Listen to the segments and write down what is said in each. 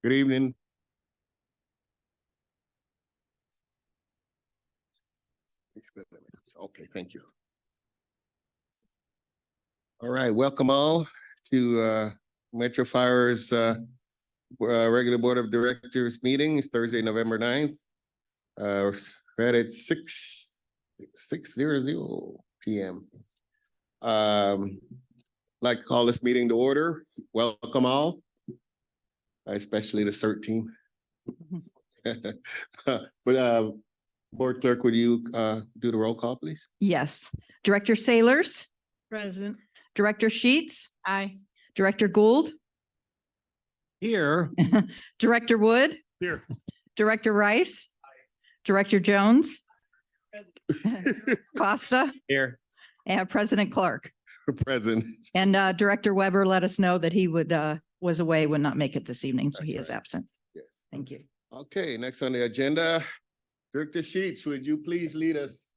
Good evening. Okay, thank you. All right, welcome all to Metro Fire's regular Board of Directors meeting. It's Thursday, November 9th. Right at 6:00 p.m. Like to call this meeting to order. Welcome all, especially the CERT team. But Board Clerk, would you do the roll call, please? Yes. Director Sailors, Present. Director Sheets, Aye. Director Gould, Here. Director Wood, Here. Director Rice, Director Jones, Costa, Here. and President Clark. Present. And Director Weber let us know that he was away, would not make it this evening, so he is absent. Yes. Thank you. Okay, next on the agenda, Director Sheets, would you please lead us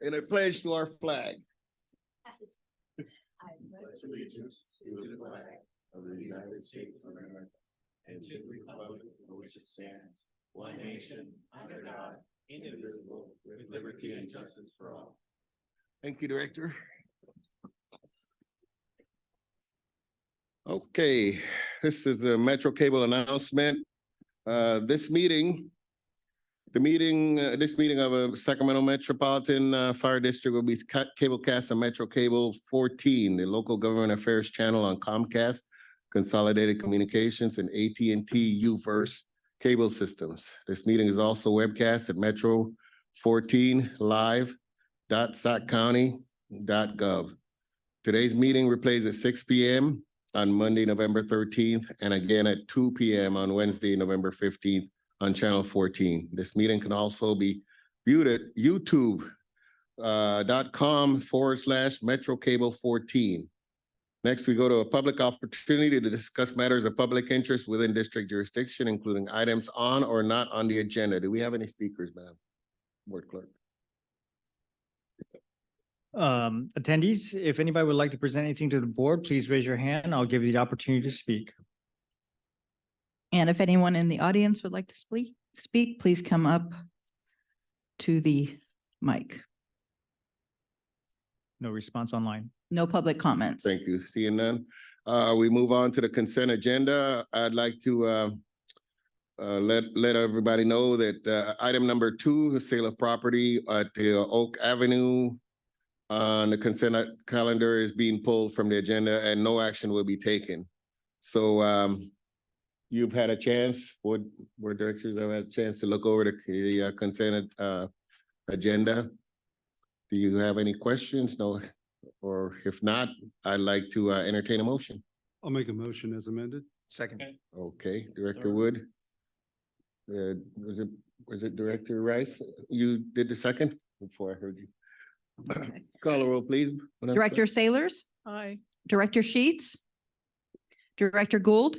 in a pledge to our flag? I pledge allegiance to the flag of the United States of America and to the republic for which it stands, one nation, under God, indivisible, with liberty and justice for all. Thank you, Director. Okay, this is a Metro Cable announcement. This meeting of Sacramento Metropolitan Fire District will be cablecast on Metro Cable 14, the local government affairs channel on Comcast, Consolidated Communications, and AT&T UVerse cable systems. This meeting is also webcast at metro14live.saccounty.gov. Today's meeting replays at 6 p.m. on Monday, November 13th, and again at 2 p.m. on Wednesday, November 15th on Channel 14. This meeting can also be viewed at youtube.com/Metro Cable 14. Next, we go to a public opportunity to discuss matters of public interest within district jurisdiction, including items on or not on the agenda. Do we have any speakers, ma'am? Board Clerk. Attendees, if anybody would like to present anything to the board, please raise your hand. I'll give you the opportunity to speak. And if anyone in the audience would like to speak, please come up to the mic. No response online. No public comments. Thank you. Seeing none. We move on to the consent agenda. I'd like to let everybody know that item number 2, the sale of property at the Oak Avenue on the consent calendar is being pulled from the agenda and no action will be taken. So you've had a chance, board directors have had a chance to look over the consent agenda. Do you have any questions? No. Or if not, I'd like to entertain a motion. I'll make a motion as amended. Second. Okay, Director Wood. Was it Director Rice? You did the second before I heard you. Okay. Call the roll, please. Director Sailors, Aye. Director Sheets, Director Gould,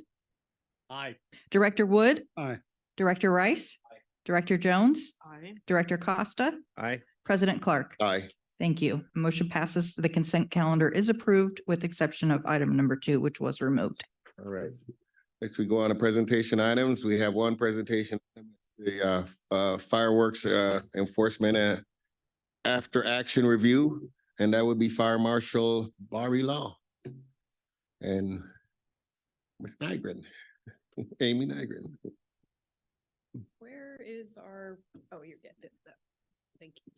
Aye. Director Wood, Aye. Director Rice, Director Jones, Aye. Director Costa, Aye. President Clark. Aye. Thank you. Motion passes. The consent calendar is approved with exception of item number 2, which was removed. All right. Next, we go on to presentation items. We have one presentation, the fireworks enforcement after action review, and that would be Fire Marshal Barry Law and Ms. Nygren, Amy Nygren. Where is our, oh, you're getting it. Thank you.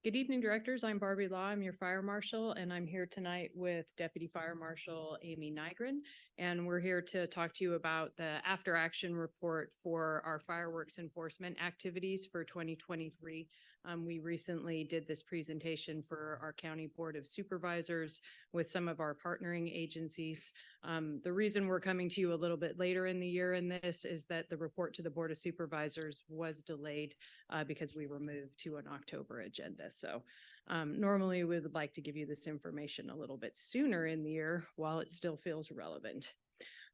Good evening, directors. I'm Barbie Law. I'm your fire marshal, and I'm here tonight with Deputy Fire Marshal Amy Nygren. And we're here to talk to you about the after action report for our fireworks enforcement activities for 2023. We recently did this presentation for our County Board of Supervisors with some of our partnering agencies. The reason we're coming to you a little bit later in the year in this is that the report to the Board of Supervisors was delayed because we were moved to an October agenda. So normally we would like to give you this information a little bit sooner in the year while it still feels relevant.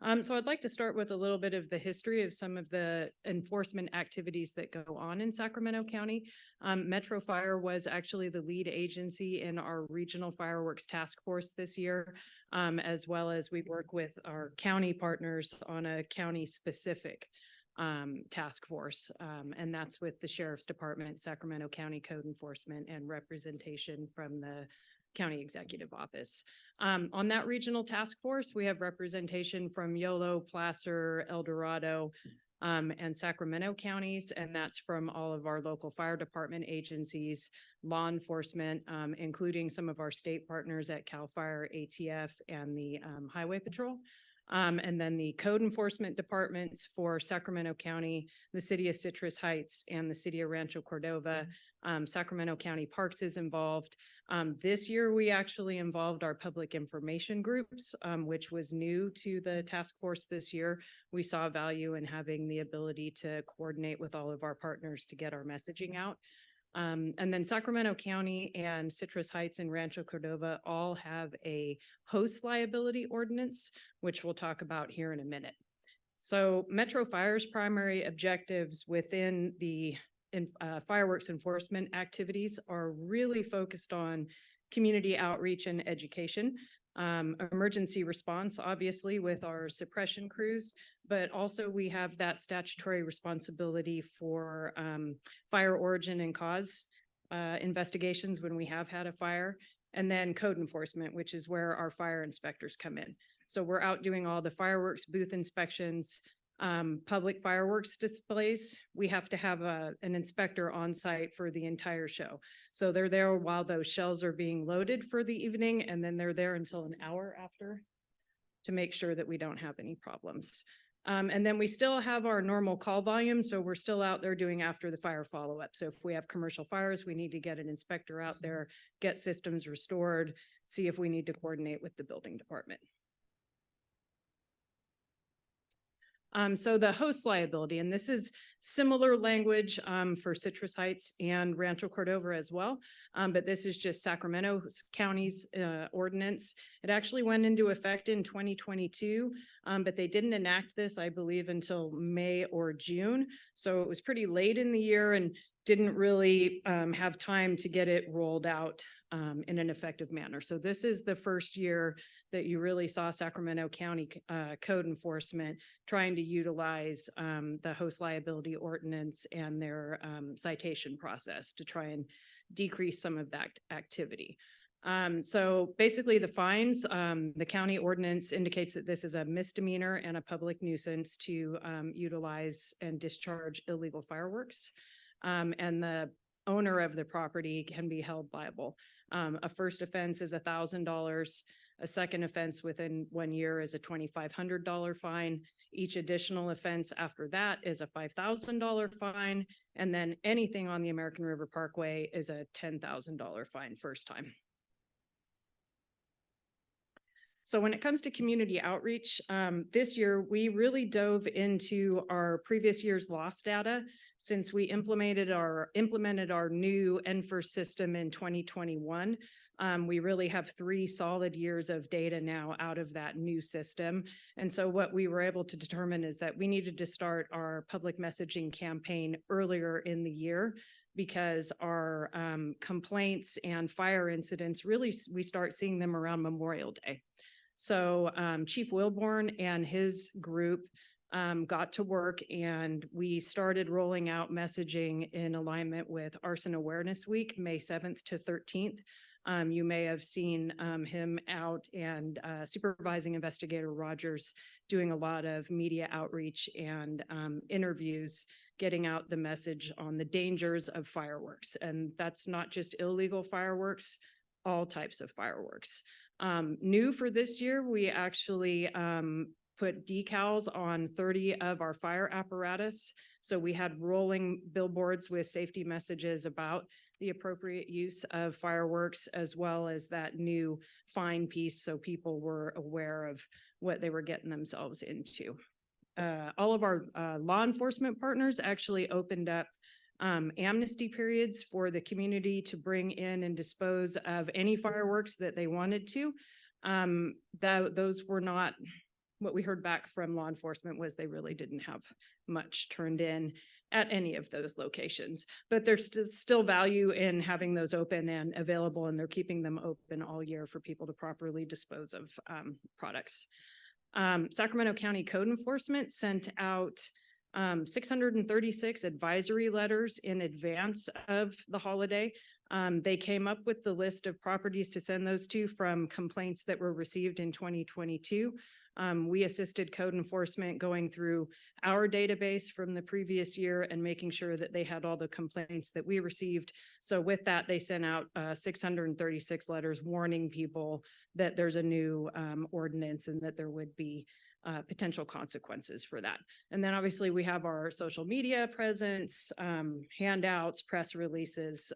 So I'd like to start with a little bit of the history of some of the enforcement activities that go on in Sacramento County. Metro Fire was actually the lead agency in our regional fireworks task force this year, as well as we work with our county partners on a county-specific task force. And that's with the Sheriff's Department, Sacramento County Code Enforcement, and representation from the County Executive Office. On that regional task force, we have representation from Yolo, Placer, El Dorado, and Sacramento counties, and that's from all of our local fire department agencies, law enforcement, including some of our state partners at CAL FIRE, ATF, and the Highway Patrol. And then the code enforcement departments for Sacramento County, the city of Citrus Heights, and the city of Rancho Cordova. Sacramento County Parks is involved. This year, we actually involved our public information groups, which was new to the task force this year. We saw value in having the ability to coordinate with all of our partners to get our messaging out. And then Sacramento County and Citrus Heights and Rancho Cordova all have a host liability ordinance, which we'll talk about here in a minute. So Metro Fire's primary objectives within the fireworks enforcement activities are really focused on community outreach and education. Emergency response, obviously, with our suppression crews, but also we have that statutory responsibility for fire origin and cause investigations when we have had a fire, and then code enforcement, which is where our fire inspectors come in. So we're out doing all the fireworks booth inspections, public fireworks displays. We have to have an inspector on site for the entire show. So they're there while those shells are being loaded for the evening, and then they're there until an hour after to make sure that we don't have any problems. And then we still have our normal call volume, so we're still out there doing after the fire follow-up. So if we have commercial fires, we need to get an inspector out there, get systems restored, see if we need to coordinate with the building department. So the host liability, and this is similar language for Citrus Heights and Rancho Cordova as well, but this is just Sacramento County's ordinance. It actually went into effect in 2022, but they didn't enact this, I believe, until May or June. So it was pretty late in the year and didn't really have time to get it rolled out in an effective manner. So this is the first year that you really saw Sacramento County code enforcement trying to utilize the host liability ordinance and their citation process to try and decrease some of that activity. So basically the fines, the county ordinance indicates that this is a misdemeanor and a public nuisance to utilize and discharge illegal fireworks. And the owner of the property can be held liable. A first offense is $1,000. A second offense within 1 year is a $2,500 fine. Each additional offense after that is a $5,000 fine. And then anything on the American River Parkway is a $10,000 fine first time. So when it comes to community outreach, this year, we really dove into our previous year's loss data since we implemented our new NFIRS system in 2021. We really have 3 solid years of data now out of that new system. And so what we were able to determine is that we needed to start our public messaging campaign earlier in the year because our complaints and fire incidents, really, we start seeing them around Memorial Day. So Chief Wilborn and his group got to work, and we started rolling out messaging in alignment with Arson Awareness Week, May 7th to 13th. You may have seen him out and Supervising Investigator Rogers doing a lot of media outreach and interviews, getting out the message on the dangers of fireworks. And that's not just illegal fireworks, all types of fireworks. New for this year, we actually put decals on 30 of our fire apparatus. So we had rolling billboards with safety messages about the appropriate use of fireworks, as well as that new fine piece so people were aware of what they were getting themselves into. All of our law enforcement partners actually opened up amnesty periods for the community to bring in and dispose of any fireworks that they wanted to. Those were not what we heard back from law enforcement was they really didn't have much turned in at any of those locations. But there's still value in having those open and available, and they're keeping them open all year for people to properly dispose of products. Sacramento County Code Enforcement sent out 636 advisory letters in advance of the holiday. They came up with the list of properties to send those to from complaints that were received in 2022. We assisted code enforcement going through our database from the previous year and making sure that they had all the complaints that we received. So with that, they sent out 636 letters warning people that there's a new ordinance and that there would be potential consequences for that. And then obviously we have our social media presence, handouts, press releases,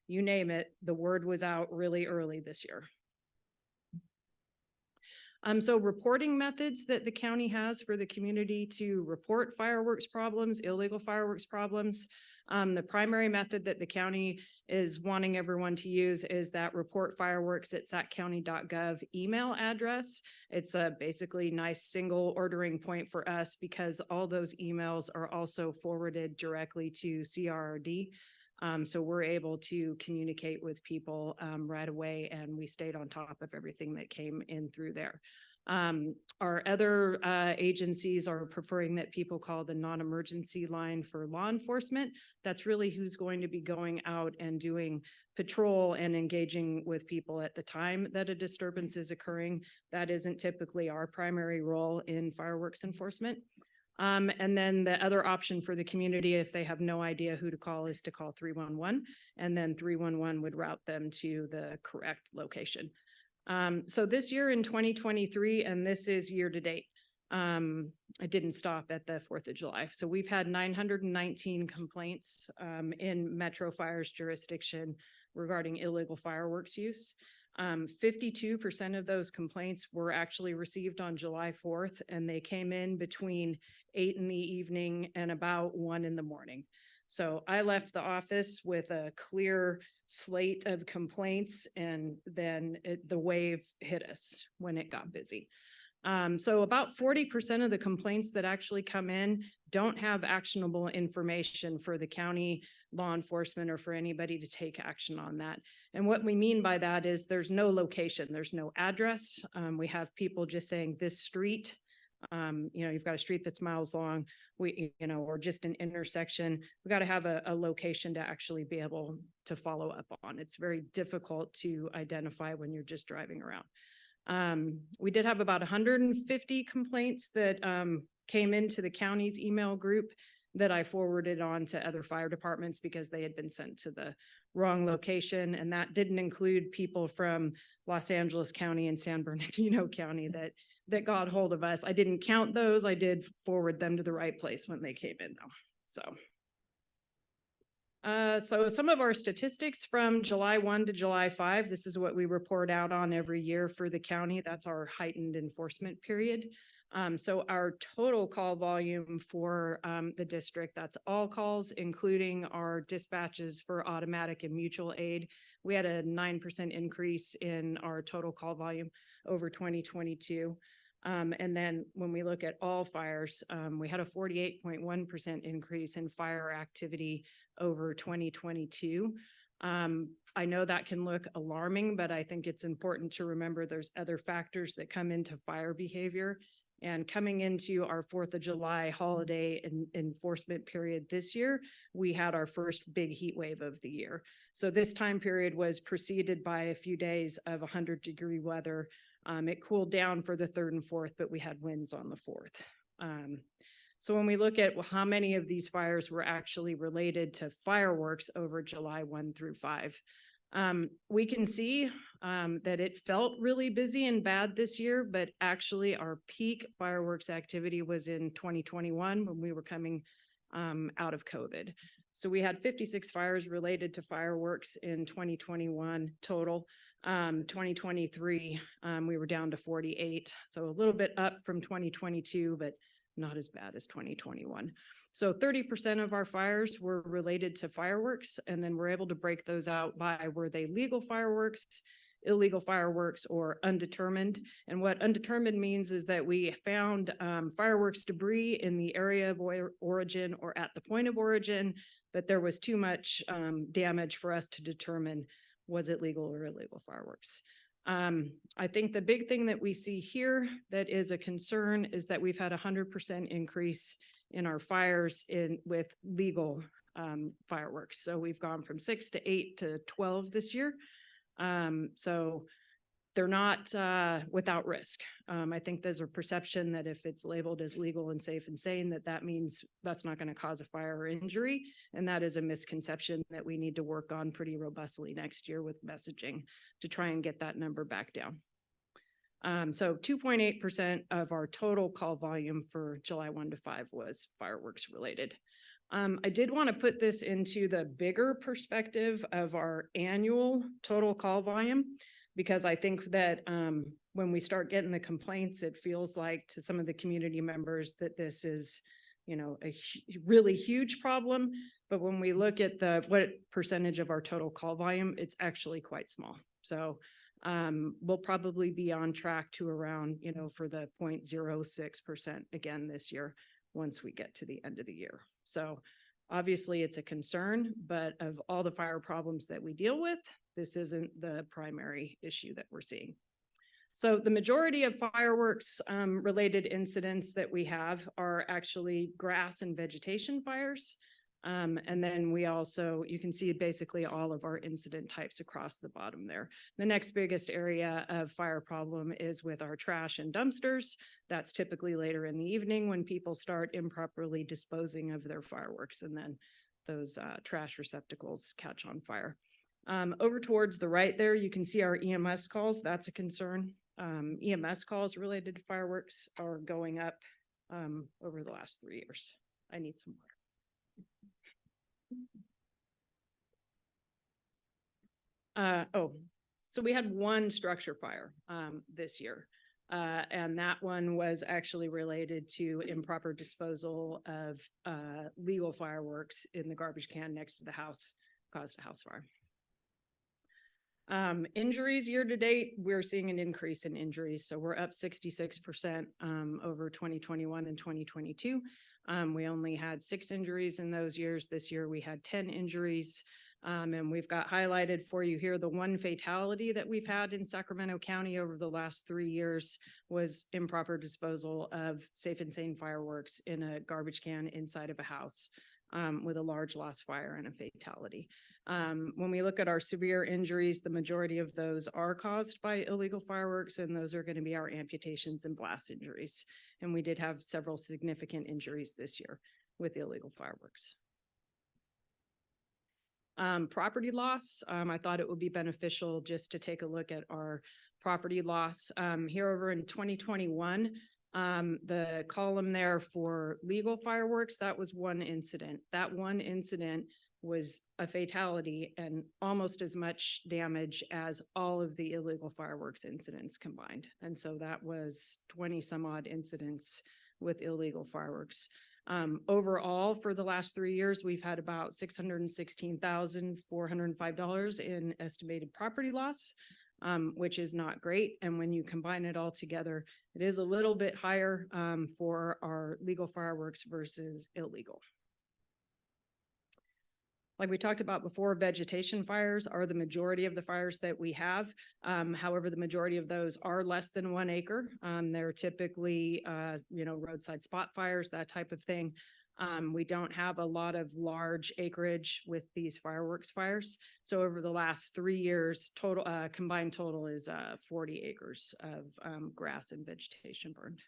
you name it. The word was out really early this year. So reporting methods that the county has for the community to report fireworks problems, illegal fireworks problems. The primary method that the county is wanting everyone to use is that reportfireworks@saccounty.gov email address. It's a basically nice single ordering point for us because all those emails are also forwarded directly to CRRD. So we're able to communicate with people right away, and we stayed on top of everything that came in through there. Our other agencies are preferring that people call the non-emergency line for law enforcement. That's really who's going to be going out and doing patrol and engaging with people at the time that a disturbance is occurring. That isn't typically our primary role in fireworks enforcement. And then the other option for the community, if they have no idea who to call, is to call 311, and then 311 would route them to the correct location. So this year in 2023, and this is year to date, it didn't stop at the 4th of July. So we've had 919 complaints in Metro Fire's jurisdiction regarding illegal fireworks use. 52% of those complaints were actually received on July 4th, and they came in between 8 in the evening and about 1 in the morning. So I left the office with a clear slate of complaints, and then the wave hit us when it got busy. So about 40% of the complaints that actually come in don't have actionable information for the county law enforcement or for anybody to take action on that. And what we mean by that is there's no location, there's no address. We have people just saying this street, you've got a street that's miles long, or just an intersection. We got to have a location to actually be able to follow up on. It's very difficult to identify when you're just driving around. We did have about 150 complaints that came into the county's email group that I forwarded on to other fire departments because they had been sent to the wrong location. And that didn't include people from Los Angeles County and San Bernardino County that got hold of us. I didn't count those. I did forward them to the right place when they came in though. So some of our statistics from July 1 to July 5, this is what we report out on every year for the county. That's our heightened enforcement period. So our total call volume for the district, that's all calls, including our dispatches for automatic and mutual aid. We had a 9% increase in our total call volume over 2022. And then when we look at all fires, we had a 48.1% increase in fire activity over 2022. I know that can look alarming, but I think it's important to remember there's other factors that come into fire behavior. And coming into our 4th of July holiday enforcement period this year, we had our first big heat wave of the year. So this time period was preceded by a few days of 100-degree weather. It cooled down for the 3rd and 4th, but we had winds on the 4th. So when we look at how many of these fires were actually related to fireworks over July 1 through 5, we can see that it felt really busy and bad this year, but actually our peak fireworks activity was in 2021 when we were coming out of COVID. So we had 56 fires related to fireworks in 2021 total. 2023, we were down to 48. So a little bit up from 2022, but not as bad as 2021. So 30% of our fires were related to fireworks, and then we're able to break those out by were they legal fireworks illegal fireworks or undetermined. And what undetermined means is that we found fireworks debris in the area of origin or at the point of origin, but there was too much damage for us to determine was it legal or illegal fireworks. I think the big thing that we see here that is a concern is that we've had 100% increase in our fires with legal fireworks. So we've gone from 6 to 8 to 12 this year. So they're not without risk. I think there's a perception that if it's labeled as legal and safe and sane, that means that's not going to cause a fire or injury. And that is a misconception that we need to work on pretty robustly next year with messaging to try and get that number back down. So 2.8% of our total call volume for July 1 to 5 was fireworks related. I did want to put this into the bigger perspective of our annual total call volume, because I think that when we start getting the complaints, it feels like to some of the community members that this is, you know, a really huge problem. But when we look at what percentage of our total call volume, it's actually quite small. So we'll probably be on track to around, you know, for the 0.06% again this year once we get to the end of the year. So obviously it's a concern, but of all the fire problems that we deal with, this isn't the primary issue that we're seeing. So the majority of fireworks related incidents that we have are actually grass and vegetation fires. And then we also, you can see basically all of our incident types across the bottom there. The next biggest area of fire problem is with our trash and dumpsters. That's typically later in the evening when people start improperly disposing of their fireworks, and then those trash receptacles catch on fire. Over towards the right there, you can see our EMS calls. That's a concern. EMS calls related to fireworks are going up over the last 3 years. I need some water. So we had one structure fire this year, and that one was actually related to improper disposal of legal fireworks in the garbage can next to the house, caused a house fire. Injuries year to date, we're seeing an increase in injuries. So we're up 66% over 2021 and 2022. We only had 6 injuries in those years. This year we had 10 injuries. And we've got highlighted for you here the one fatality that we've had in Sacramento County over the last 3 years was improper disposal of safe and sane fireworks in a garbage can inside of a house. With a large loss fire and a fatality. When we look at our severe injuries, the majority of those are caused by illegal fireworks, and those are going to be our amputations and blast injuries. And we did have several significant injuries this year with illegal fireworks. Property loss, I thought it would be beneficial just to take a look at our property loss. Here over in 2021, the column there for legal fireworks, that was one incident. That one incident was a fatality and almost as much damage as all of the illegal fireworks incidents combined. And so that was 20 some odd incidents with illegal fireworks. Overall, for the last 3 years, we've had about $616,405 in estimated property loss. Which is not great. And when you combine it all together, it is a little bit higher for our legal fireworks versus illegal. Like we talked about before, vegetation fires are the majority of the fires that we have. However, the majority of those are less than 1 acre. They're typically, roadside spot fires, that type of thing. We don't have a lot of large acreage with these fireworks fires. So over the last 3 years, total combined total is 40 acres of grass and vegetation burned.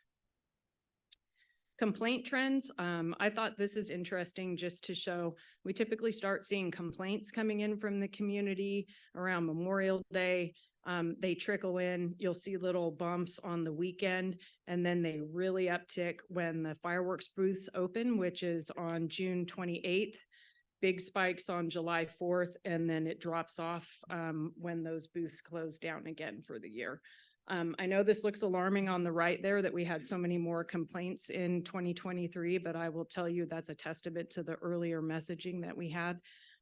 Complaint trends. I thought this is interesting just to show we typically start seeing complaints coming in from the community around Memorial Day. They trickle in, you'll see little bumps on the weekend, and then they really uptick when the fireworks booths open, which is on June 28th, big spikes on July 4th, and then it drops off when those booths close down again for the year. I know this looks alarming on the right there that we had so many more complaints in 2023, but I will tell you that's a testament to the earlier messaging that we had,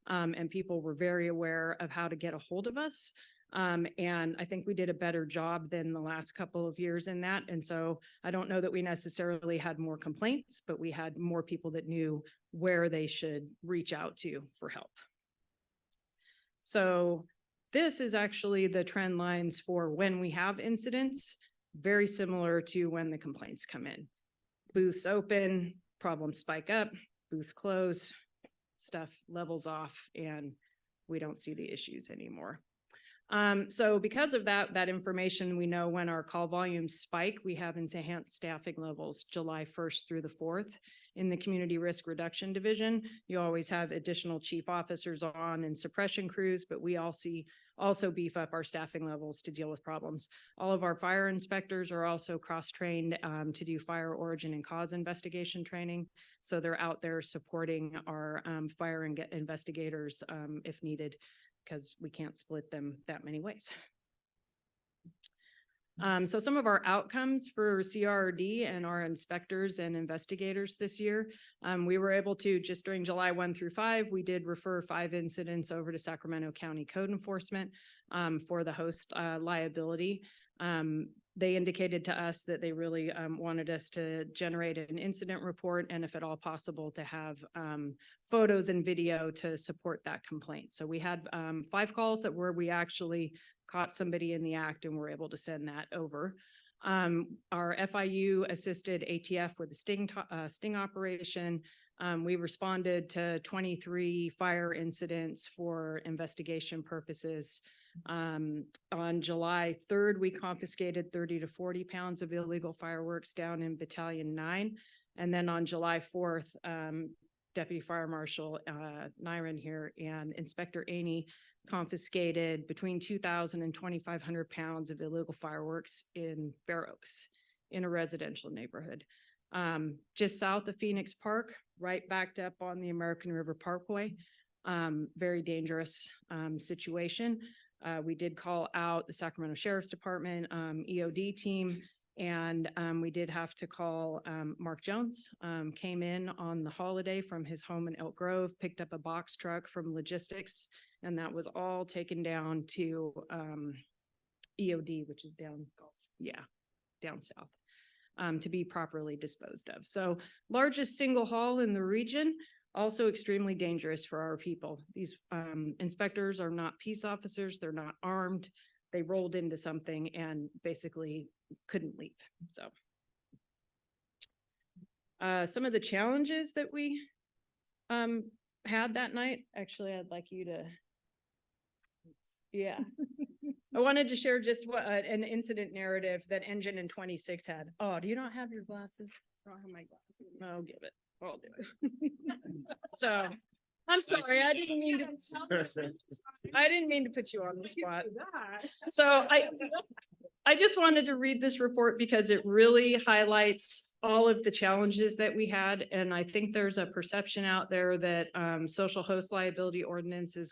and people were very aware of how to get a hold of us. And I think we did a better job than the last couple of years in that. And so I don't know that we necessarily had more complaints, but we had more people that knew where they should reach out to for help. So this is actually the trend lines for when we have incidents, very similar to when the complaints come in. Booths open, problems spike up, booths close, stuff levels off, and we don't see the issues anymore. So because of that information, we know when our call volumes spike, we have enhanced staffing levels July 1st through the 4th. In the Community Risk Reduction Division, you always have additional chief officers on and suppression crews, but we also beef up our staffing levels to deal with problems. All of our fire inspectors are also cross-trained to do fire origin and cause investigation training. So they're out there supporting our fire investigators if needed, because we can't split them that many ways. So some of our outcomes for CRRD and our inspectors and investigators this year, we were able to, just during July 1 through 5, we did refer 5 incidents over to Sacramento County Code Enforcement for the host liability. They indicated to us that they really wanted us to generate an incident report and, if at all possible, to have photos and video to support that complaint. So we had 5 calls where we actually caught somebody in the act and were able to send that over. Our FIU assisted ATF with the sting operation. We responded to 23 fire incidents for investigation purposes. On July 3rd, we confiscated 30 to 40 pounds of illegal fireworks down in Battalion 9. And then on July 4th, Deputy Fire Marshal Nyren here and Inspector Aney confiscated between 2,000 and 2,500 pounds of illegal fireworks in Fair Oaks in a residential neighborhood. Just south of Phoenix Park, right backed up on the American River Parkway. Very dangerous situation. We did call out the Sacramento Sheriff's Department EOD team, and we did have to call Mark Jones, came in on the holiday from his home in Elk Grove, picked up a box truck from logistics, and that was all taken down to EOD, which is down south, to be properly disposed of. So largest single haul in the region, also extremely dangerous for our people. These inspectors are not peace officers. They're not armed. They rolled into something and basically couldn't leave. So some of the challenges that we had that night, actually, I'd like you to, I wanted to share just what an incident narrative that Engine in 26 had. Oh, do you not have your glasses? I don't have my glasses. I'll give it. I'll do it. So I'm sorry, I didn't mean to put you on the spot. So I just wanted to read this report because it really highlights all of the challenges that we had. And I think there's a perception out there that social host liability ordinance is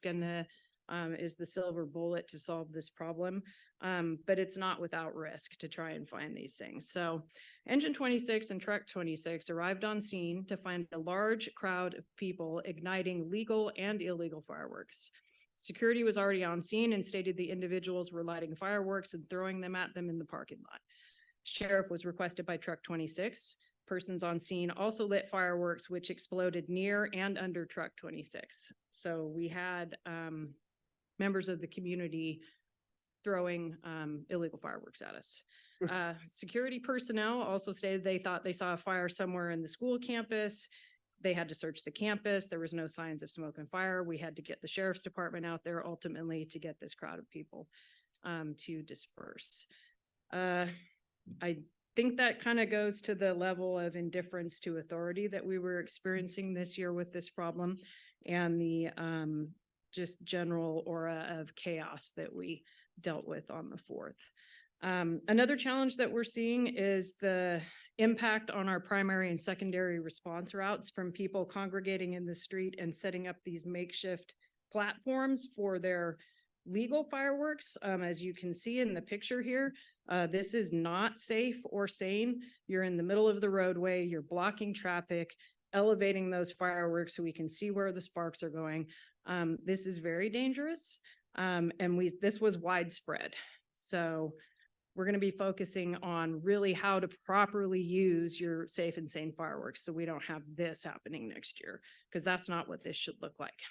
is the silver bullet to solve this problem. But it's not without risk to try and find these things. So Engine 26 and Truck 26 arrived on scene to find a large crowd of people igniting legal and illegal fireworks. Security was already on scene and stated the individuals were lighting fireworks and throwing them at them in the parking lot. Sheriff was requested by Truck 26. Persons on scene also lit fireworks, which exploded near and under Truck 26. So we had members of the community throwing illegal fireworks at us. Security personnel also stated they thought they saw a fire somewhere in the school campus. They had to search the campus. There was no signs of smoke and fire. We had to get the sheriff's department out there ultimately to get this crowd of people to disperse. I think that kind of goes to the level of indifference to authority that we were experiencing this year with this problem, and the just general aura of chaos that we dealt with on the 4th. Another challenge that we're seeing is the impact on our primary and secondary response routes from people congregating in the street and setting up these makeshift platforms for their legal fireworks. As you can see in the picture here, this is not safe or sane. You're in the middle of the roadway, you're blocking traffic, elevating those fireworks so we can see where the sparks are going. This is very dangerous. This was widespread. So we're going to be focusing on really how to properly use your safe and sane fireworks so we don't have this happening next year, because that's not what this should look like.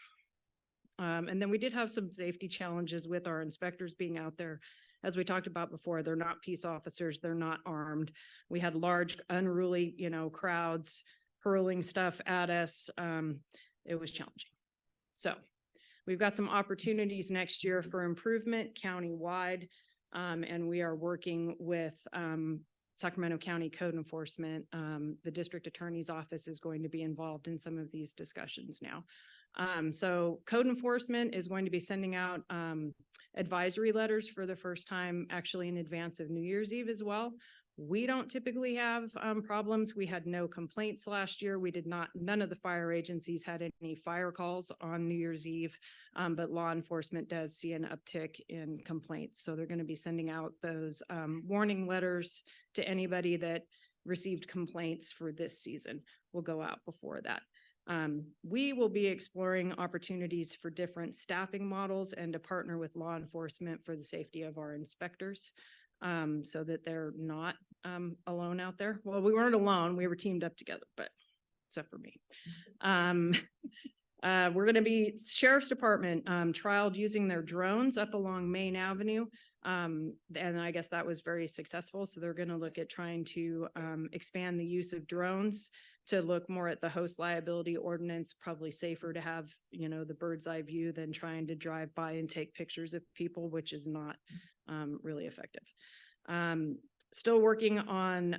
And then we did have some safety challenges with our inspectors being out there. As we talked about before, they're not peace officers, they're not armed. We had large unruly, crowds hurling stuff at us. It was challenging. So we've got some opportunities next year for improvement countywide. And we are working with Sacramento County Code Enforcement. The district attorney's office is going to be involved in some of these discussions now. So code enforcement is going to be sending out advisory letters for the first time, actually in advance of New Year's Eve as well. We don't typically have problems. We had no complaints last year. None of the fire agencies had any fire calls on New Year's Eve, but law enforcement does see an uptick in complaints. So they're going to be sending out those warning letters to anybody that received complaints for this season. Will go out before that. We will be exploring opportunities for different staffing models and to partner with law enforcement for the safety of our inspectors, so that they're not alone out there. Well, we weren't alone. We were teamed up together, but except for me. We're going to be Sheriff's Department trialed using their drones up along Main Avenue. And I guess that was very successful. So they're going to look at trying to expand the use of drones to look more at the host liability ordinance. Probably safer to have, the bird's eye view than trying to drive by and take pictures of people, which is not really effective. Still working on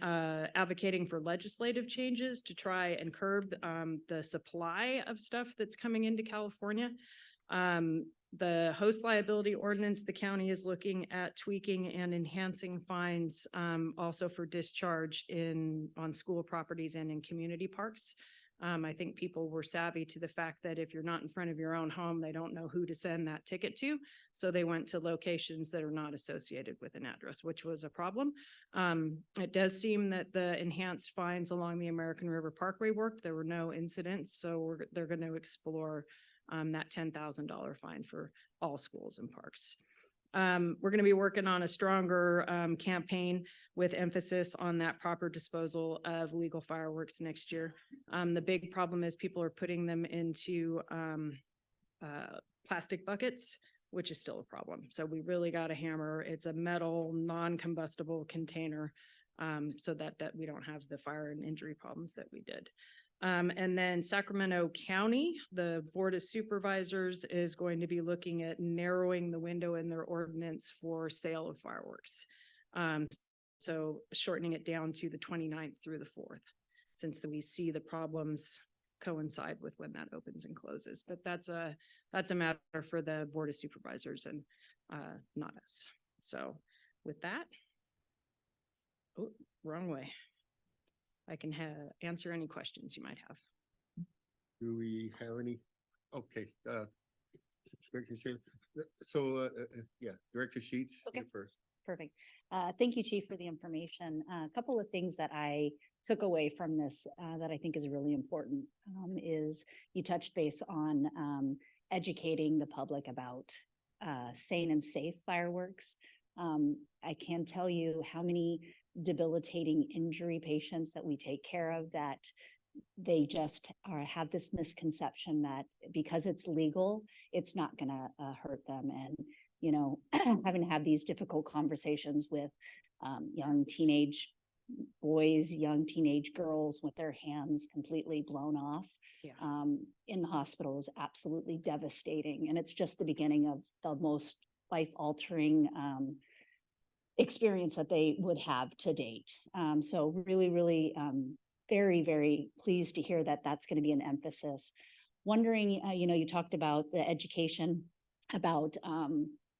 advocating for legislative changes to try and curb the supply of stuff that's coming into California. The host liability ordinance, the county is looking at tweaking and enhancing fines also for discharge on school properties and in community parks. I think people were savvy to the fact that if you're not in front of your own home, they don't know who to send that ticket to. So they went to locations that are not associated with an address, which was a problem. It does seem that the enhanced fines along the American River Parkway worked. There were no incidents. So they're going to explore that $10,000 fine for all schools and parks. We're going to be working on a stronger campaign with emphasis on that proper disposal of legal fireworks next year. The big problem is people are putting them into plastic buckets, which is still a problem. So we really got to hammer. It's a metal, non-combustible container so that we don't have the fire and injury problems that we did. And then Sacramento County, the Board of Supervisors is going to be looking at narrowing the window in their ordinance for sale of fireworks. So shortening it down to the 29th through the 4th, since we see the problems coincide with when that opens and closes. But that's a matter for the Board of Supervisors and not us. So with that, oh, wrong way. I can answer any questions you might have. Do we have any? Okay, Director Sheets. So, yeah, Director Sheets, Okay. you first. Perfect. Thank you, Chief, for the information. A couple of things that I took away from this that I think is really important is you touched base on educating the public about sane and safe fireworks. I can tell you how many debilitating injury patients that we take care of that they just have this misconception that because it's legal, it's not going to hurt them. And, having to have these difficult conversations with young teenage boys, young teenage girls with their hands completely blown off in the hospital is absolutely devastating. And it's just the beginning of the most life-altering experience that they would have to date. So really, really very, very pleased to hear that that's going to be an emphasis. Wondering, you talked about the education about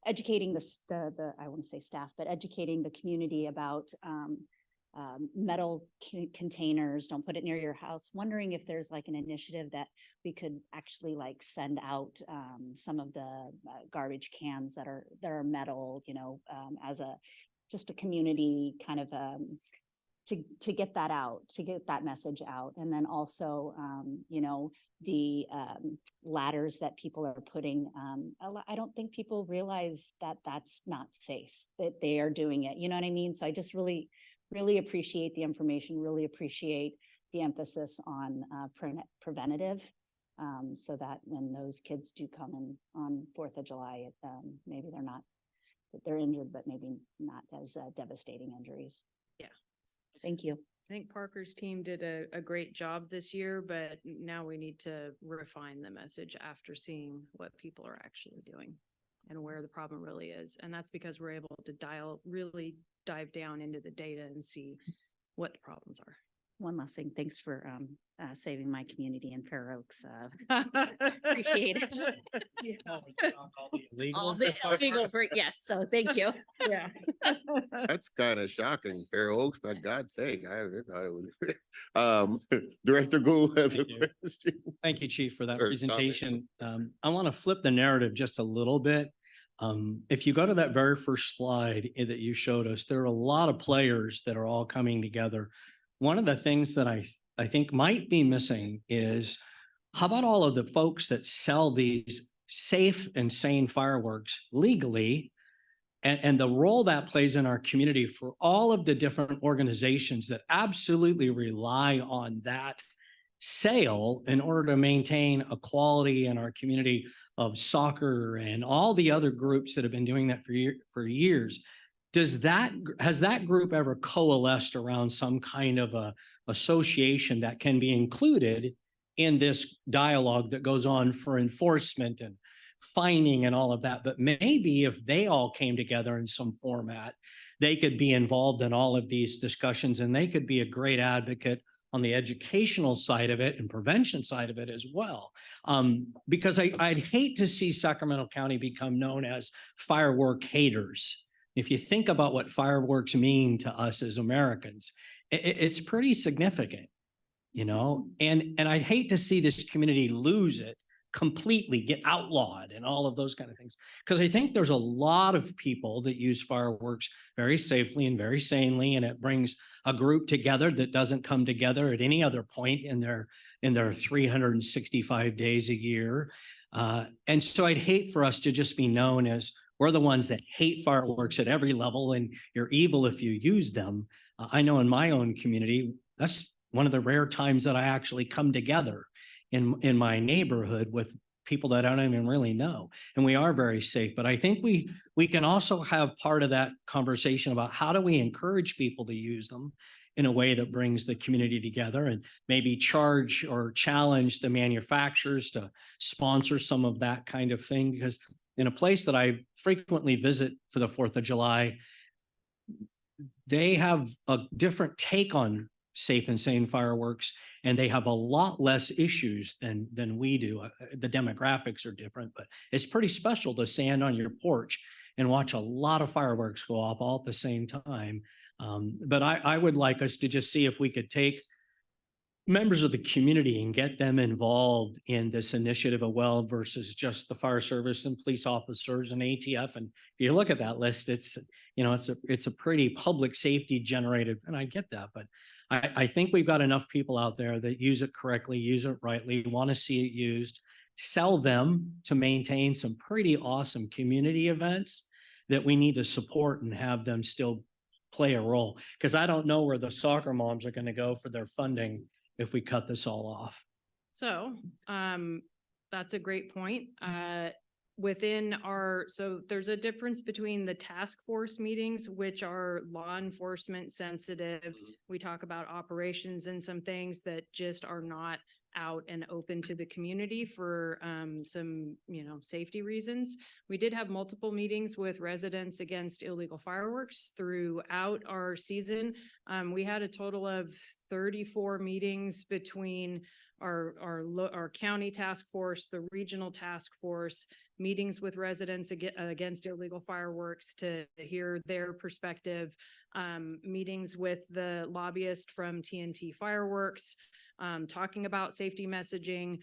educating the I want to say staff, but educating the community about metal containers, don't put it near your house. Wondering if there's like an initiative that we could actually like send out some of the garbage cans that are metal, as just a community kind of to get that out, to get that message out. And then also, you know, the ladders that people are putting, I don't think people realize that that's not safe, that they are doing it. You know what I mean? So I just really appreciate the information, really appreciate the emphasis on preventative, so that when those kids do come in on 4th of July, maybe they're not, that they're injured, but maybe not as devastating injuries. Yeah. Thank you. I think Parker's team did a great job this year, but now we need to refine the message after seeing what people are actually doing and where the problem really is. And that's because we're able to really dive down into the data and see what the problems are. One last thing, thanks for saving my community in Fair Oaks. Appreciate it. All the illegal break, yes, so thank you. Yeah. That's kind of shocking. Fair Oaks, for God's sake, I thought it was. Director Gould has a Thank you. question. Thank you, Chief, for that Or comment. presentation. I want to flip the narrative just a little bit. If you go to that very first slide that you showed us, there are a lot of players that are all coming together. One of the things that I think might be missing is how about all of the folks that sell these safe and sane fireworks legally, and the role that plays in our community for all of the different organizations that absolutely rely on that sale in order to maintain a quality in our community of soccer and all the other groups that have been doing that for years. Has that group ever coalesced around some kind of a association that can be included in this dialogue that goes on for enforcement and fining and all of that? But maybe if they all came together in some format, they could be involved in all of these discussions, and they could be a great advocate on the educational side of it and prevention side of it as well. Because I'd hate to see Sacramento County become known as firework haters. If you think about what fireworks mean to us as Americans, it's pretty significant, you know, and I'd hate to see this community lose it completely, get outlawed and all of those kind of things. Because I think there's a lot of people that use fireworks very safely and very sanely, and it brings a group together that doesn't come together at any other point in their 365 days a year. And so I'd hate for us to just be known as we're the ones that hate fireworks at every level and you're evil if you use them. I know in my own community, that's one of the rare times that I actually come together in my neighborhood with people that I don't even really know. And we are very safe. But I think we can also have part of that conversation about how do we encourage people to use them in a way that brings the community together, and maybe charge or challenge the manufacturers to sponsor some of that kind of thing. Because in a place that I frequently visit for the 4th of July, they have a different take on safe and sane fireworks, and they have a lot less issues than we do. The demographics are different, but it's pretty special to stand on your porch and watch a lot of fireworks go off all at the same time. But I would like us to just see if we could take members of the community and get them involved in this initiative of well versus just the fire service and police officers and ATF. And if you look at that list, it's a pretty public safety generated, and I get that, but I think we've got enough people out there that use it correctly, use it rightly, want to see it used, sell them to maintain some pretty awesome community events that we need to support and have them still play a role. Because I don't know where the soccer moms are going to go for their funding if we cut this all off. So, that's a great point. So there's a difference between the task force meetings, which are law enforcement sensitive. We talk about operations and some things that just are not out and open to the community for some, safety reasons. We did have multiple meetings with residents against illegal fireworks throughout our season. We had a total of 34 meetings between our county task force, the regional task force, meetings with residents against illegal fireworks to hear their perspective, meetings with the lobbyist from TNT Fireworks, talking about safety messaging.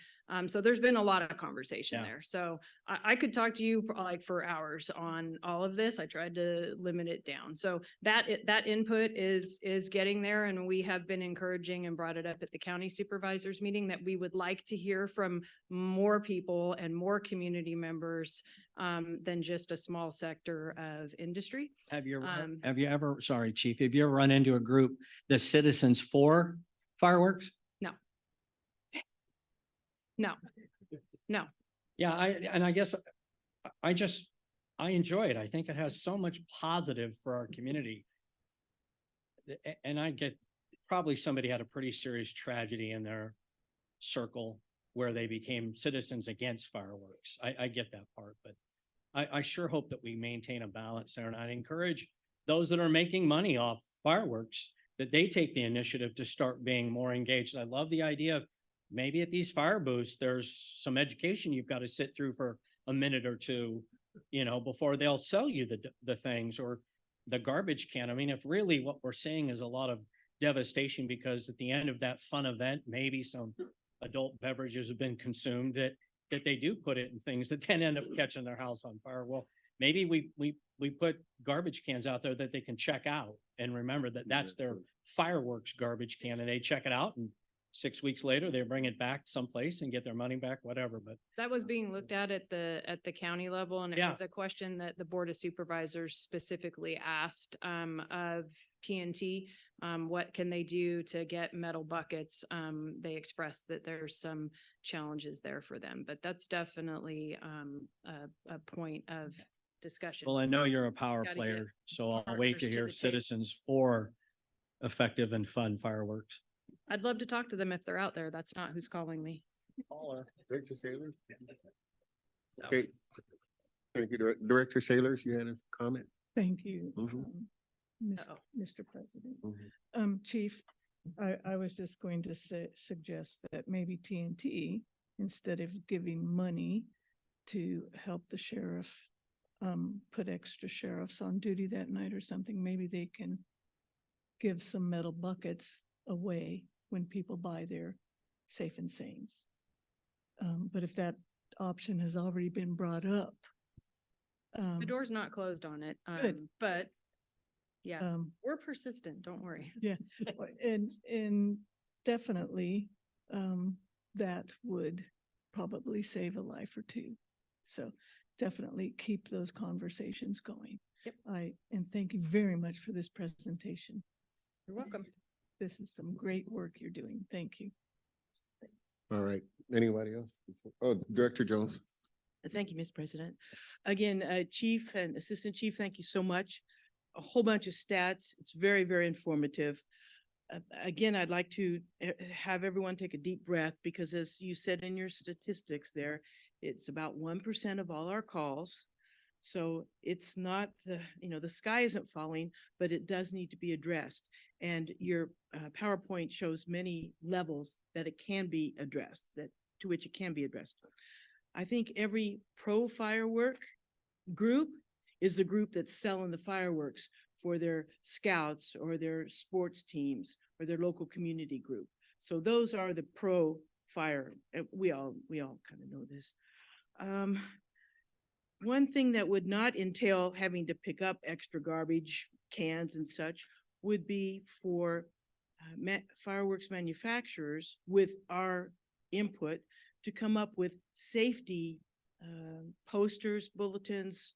So there's been a lot of conversation Yeah. there. So I could talk to you for hours on all of this. I tried to limit it down. So that input is getting there, and we have been encouraging and brought it up at the county supervisors meeting that we would like to hear from more people and more community members than just a small sector of industry. Have you ever, sorry, chief, have you ever run into a group, the Citizens for Fireworks? No. No. Yeah, I guess I enjoy it. I think it has so much positive for our community. And I get, probably somebody had a pretty serious tragedy in their circle where they became citizens against fireworks. I get that part, but I sure hope that we maintain a balance there. And I encourage those that are making money off fireworks, that they take the initiative to start being more engaged. I love the idea of maybe at these fire booths, there's some education you've got to sit through for a minute or two, before they'll sell you the things, or the garbage can. I mean, if really what we're seeing is a lot of devastation because at the end of that fun event, maybe some adult beverages have been consumed that they do put it in things that then end up catching their house on fire. Well, maybe we put garbage cans out there that they can check out and remember that that's their fireworks garbage can, and they check it out, and 6 weeks later, they bring it back someplace and get their money back, whatever, but. That was being looked at the county level, and it Yeah. was a question that the Board of Supervisors specifically asked of TNT. What can they do to get metal buckets? They expressed that there's some challenges there for them, but that's definitely a point of discussion. Well, I know you're a power Gotta get player, so I'll wait partners to to hear the table. citizens for effective and fun fireworks. I'd love to talk to them if they're out there. That's not who's calling me. Director Sailor? So- Okay. Thank you, Director Sailors, you had a comment? Thank you, Mhm. Uh-oh. Mr. President. Mhm. Chief, I was just going to suggest that maybe TNT, instead of giving money to help the sheriff, put extra sheriffs on duty that night or something, maybe they can give some metal buckets away when people buy their Safe and Sanes. But if that option has already been brought up. The door's not closed on it, Good. but yeah, Um, we're persistent. Don't worry. Yeah, and definitely, that would probably save a life or two. So definitely keep those conversations going. Yep. And thank you very much for this presentation. You're welcome. This is some great work you're doing. Thank you. All right, anybody else? Oh, Director Jones. Thank you, Mr. President. Again, Chief and Assistant Chief, thank you so much. A whole bunch of stats. It's very, very informative. Again, I'd like to have everyone take a deep breath because as you said in your statistics there, it's about 1% of all our calls. So it's not the sky isn't falling, but it does need to be addressed. And your PowerPoint shows many levels that it can be addressed, to which it can be addressed. I think every pro firework group is the group that's selling the fireworks for their scouts or their sports teams or their local community group. So those are the pro fire. We all kind of know this. One thing that would not entail having to pick up extra garbage cans and such would be for fireworks manufacturers with our input to come up with safety posters, bulletins,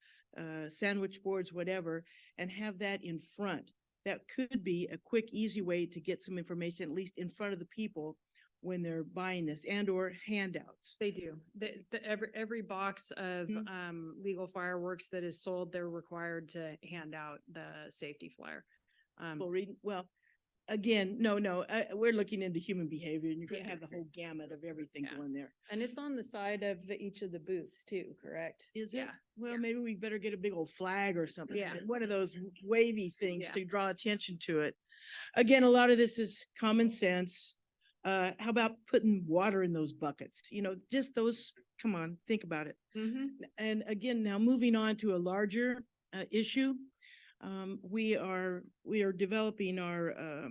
sandwich boards, whatever, and have that in front. That could be a quick, easy way to get some information, at least in front of the people when they're buying this, and or handouts. They do. Every box of legal fireworks that is sold, they're required to hand out the safety flyer. Well, again, no, we're looking into human behavior and you're gonna Yeah. have the whole gamut of everything Yeah. going there. And it's on the side of each of the booths too, correct? Is it? Yeah. Well, yeah. maybe we better get a big old flag or something. Yeah. One of those wavy things Yeah. to draw attention to it. Again, a lot of this is common sense. How about putting water in those buckets? Just those, come on, think about it. And again, now moving on to a larger issue. We are developing our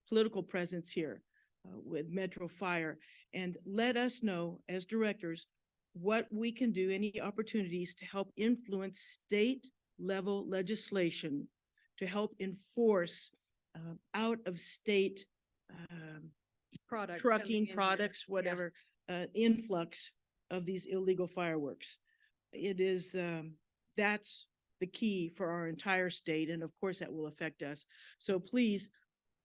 political presence here. with Metro Fire. And let us know as directors what we can do, any opportunities to help influence state level legislation to help enforce out of state Products coming in trucking here. products, Yeah. whatever, influx of these illegal fireworks. It is, that's the key for our entire state. And of course, that will affect us. So please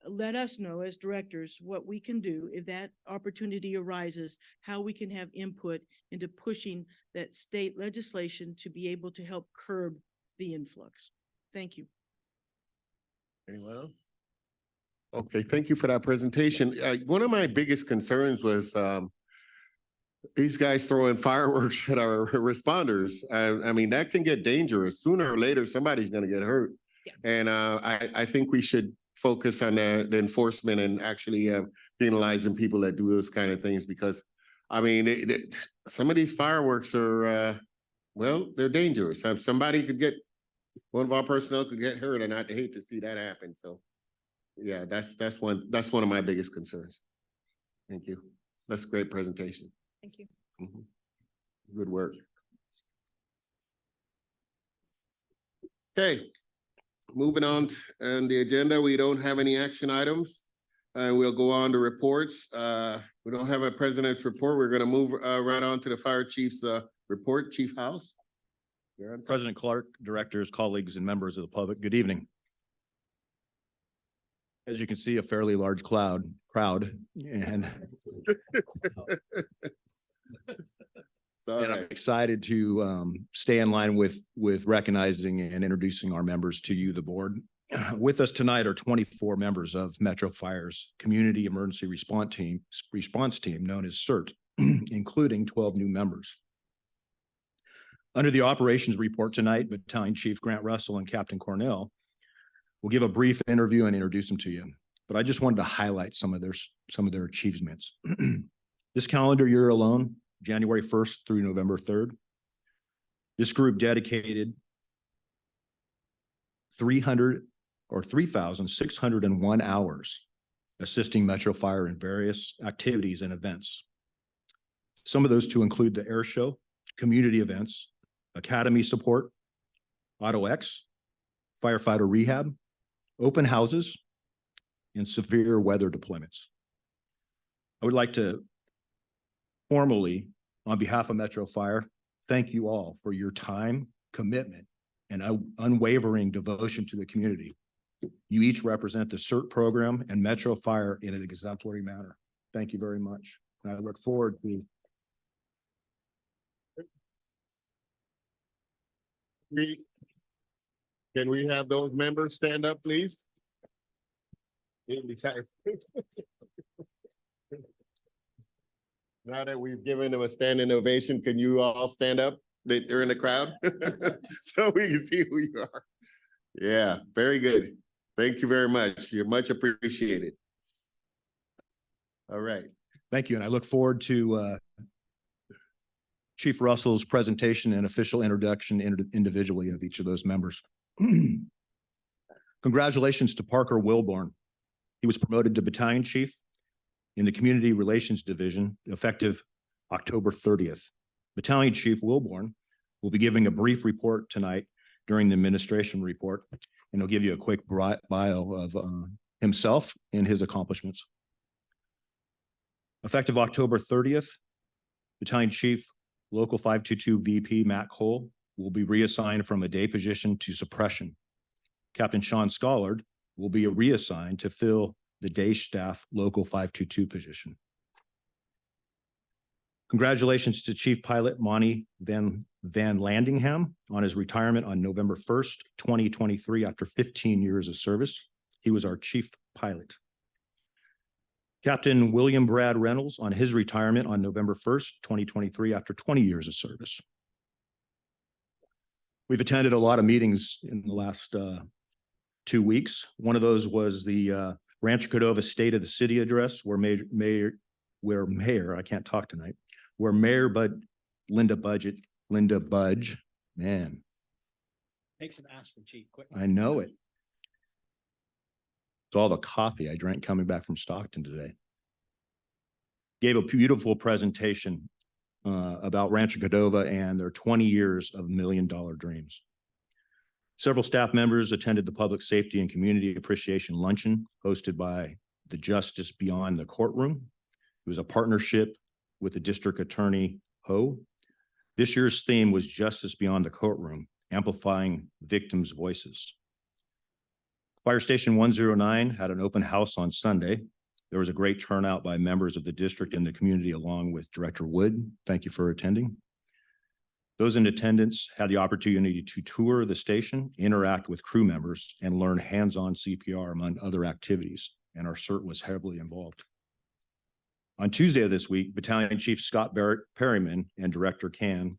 let us know as directors what we can do if that opportunity arises, how we can have input into pushing that state legislation to be able to help curb the influx. Thank you. Anyone else? Okay, thank you for that presentation. One of my biggest concerns was these guys throwing fireworks at our responders. I mean, that can get dangerous. Sooner or later, somebody's gonna get hurt. Yeah. And I think we should focus on the enforcement and actually penalizing people that do those kind of things, because I mean, some of these fireworks are, well, they're dangerous. Somebody could get, one of our personnel could get hurt, and I'd hate to see that happen. So yeah, that's one of my biggest concerns. Thank you. That's a great presentation. Thank you. Mhm. Good work. Okay, moving on the agenda, we don't have any action items. We'll go on to reports. We don't have a president's report. We're gonna move right on to the fire chief's report. Chief House. President Clark, directors, colleagues, and members of the public, good evening. As you can see, a fairly large crowd, and Sorry. I'm excited to stay in line with recognizing and introducing our members to you, the board. With us tonight are 24 members of Metro Fire's Community Emergency Response Team, known as CERT, including 12 new members. Under the operations report tonight, Battalion Chief Grant Russell and Captain Cornell will give a brief interview and introduce them to you. But I just wanted to highlight some of their achievements. This calendar year alone, January 1st through November 3rd, this group dedicated 3,601 hours assisting Metro Fire in various activities and events. Some of those to include the air show, community events, academy support, Auto X, firefighter rehab, open houses, and severe weather deployments. I would like to formally, on behalf of Metro Fire, thank you all for your time, commitment, and unwavering devotion to the community. You each represent the CERT program and Metro Fire in an exemplary manner. Thank you very much. And I look forward to Can we have those members stand up, please? Now that we've given them a standing ovation, can you all stand up? They're in the crowd, so we can see who you are. Yeah, very good. Thank you very much. You're much appreciated. All right. Thank you, and I look forward to Chief Russell's presentation and official introduction individually of each of those members. Congratulations to Parker Wilborn. He was promoted to Battalion Chief in the Community Relations Division effective October 30th. Battalion Chief Wilborn will be giving a brief report tonight during the administration report, and he'll give you a quick bio of himself and his accomplishments. Effective October 30th, Battalion Chief Local 522 VP Matt Cole will be reassigned from a day position to suppression. Captain Sean Scollard will be reassigned to fill the day staff Local 522 position. Congratulations to Chief Pilot Monty Van Landingham on his retirement on November 1st, 2023, after 15 years of service. He was our chief pilot. Captain William Brad Reynolds on his retirement on November 1st, 2023, after 20 years of service. We've attended a lot of meetings in the last 2 weeks. One of those was the Rancho Cordova State of the City address, where Mayor, I can't talk tonight, where Mayor Linda Budge, man. Make some aspirin, Chief, quick. I know it. It's all the coffee I drank coming back from Stockton today. gave a beautiful presentation about Rancho Cordova and their 20 years of $1 million dreams. Several staff members attended the Public Safety and Community Appreciation Luncheon hosted by the Justice Beyond the Courtroom. It was a partnership with the District Attorney Ho. This year's theme was Justice Beyond the Courtroom, amplifying victims' voices. Fire Station 109 had an open house on Sunday. There was a great turnout by members of the district and the community along with Director Wood. Thank you for attending. Those in attendance had the opportunity to tour the station, interact with crew members, and learn hands-on CPR among other activities, and our CERT was heavily involved. On Tuesday of this week, Battalion Chief Scott Perryman and Director Can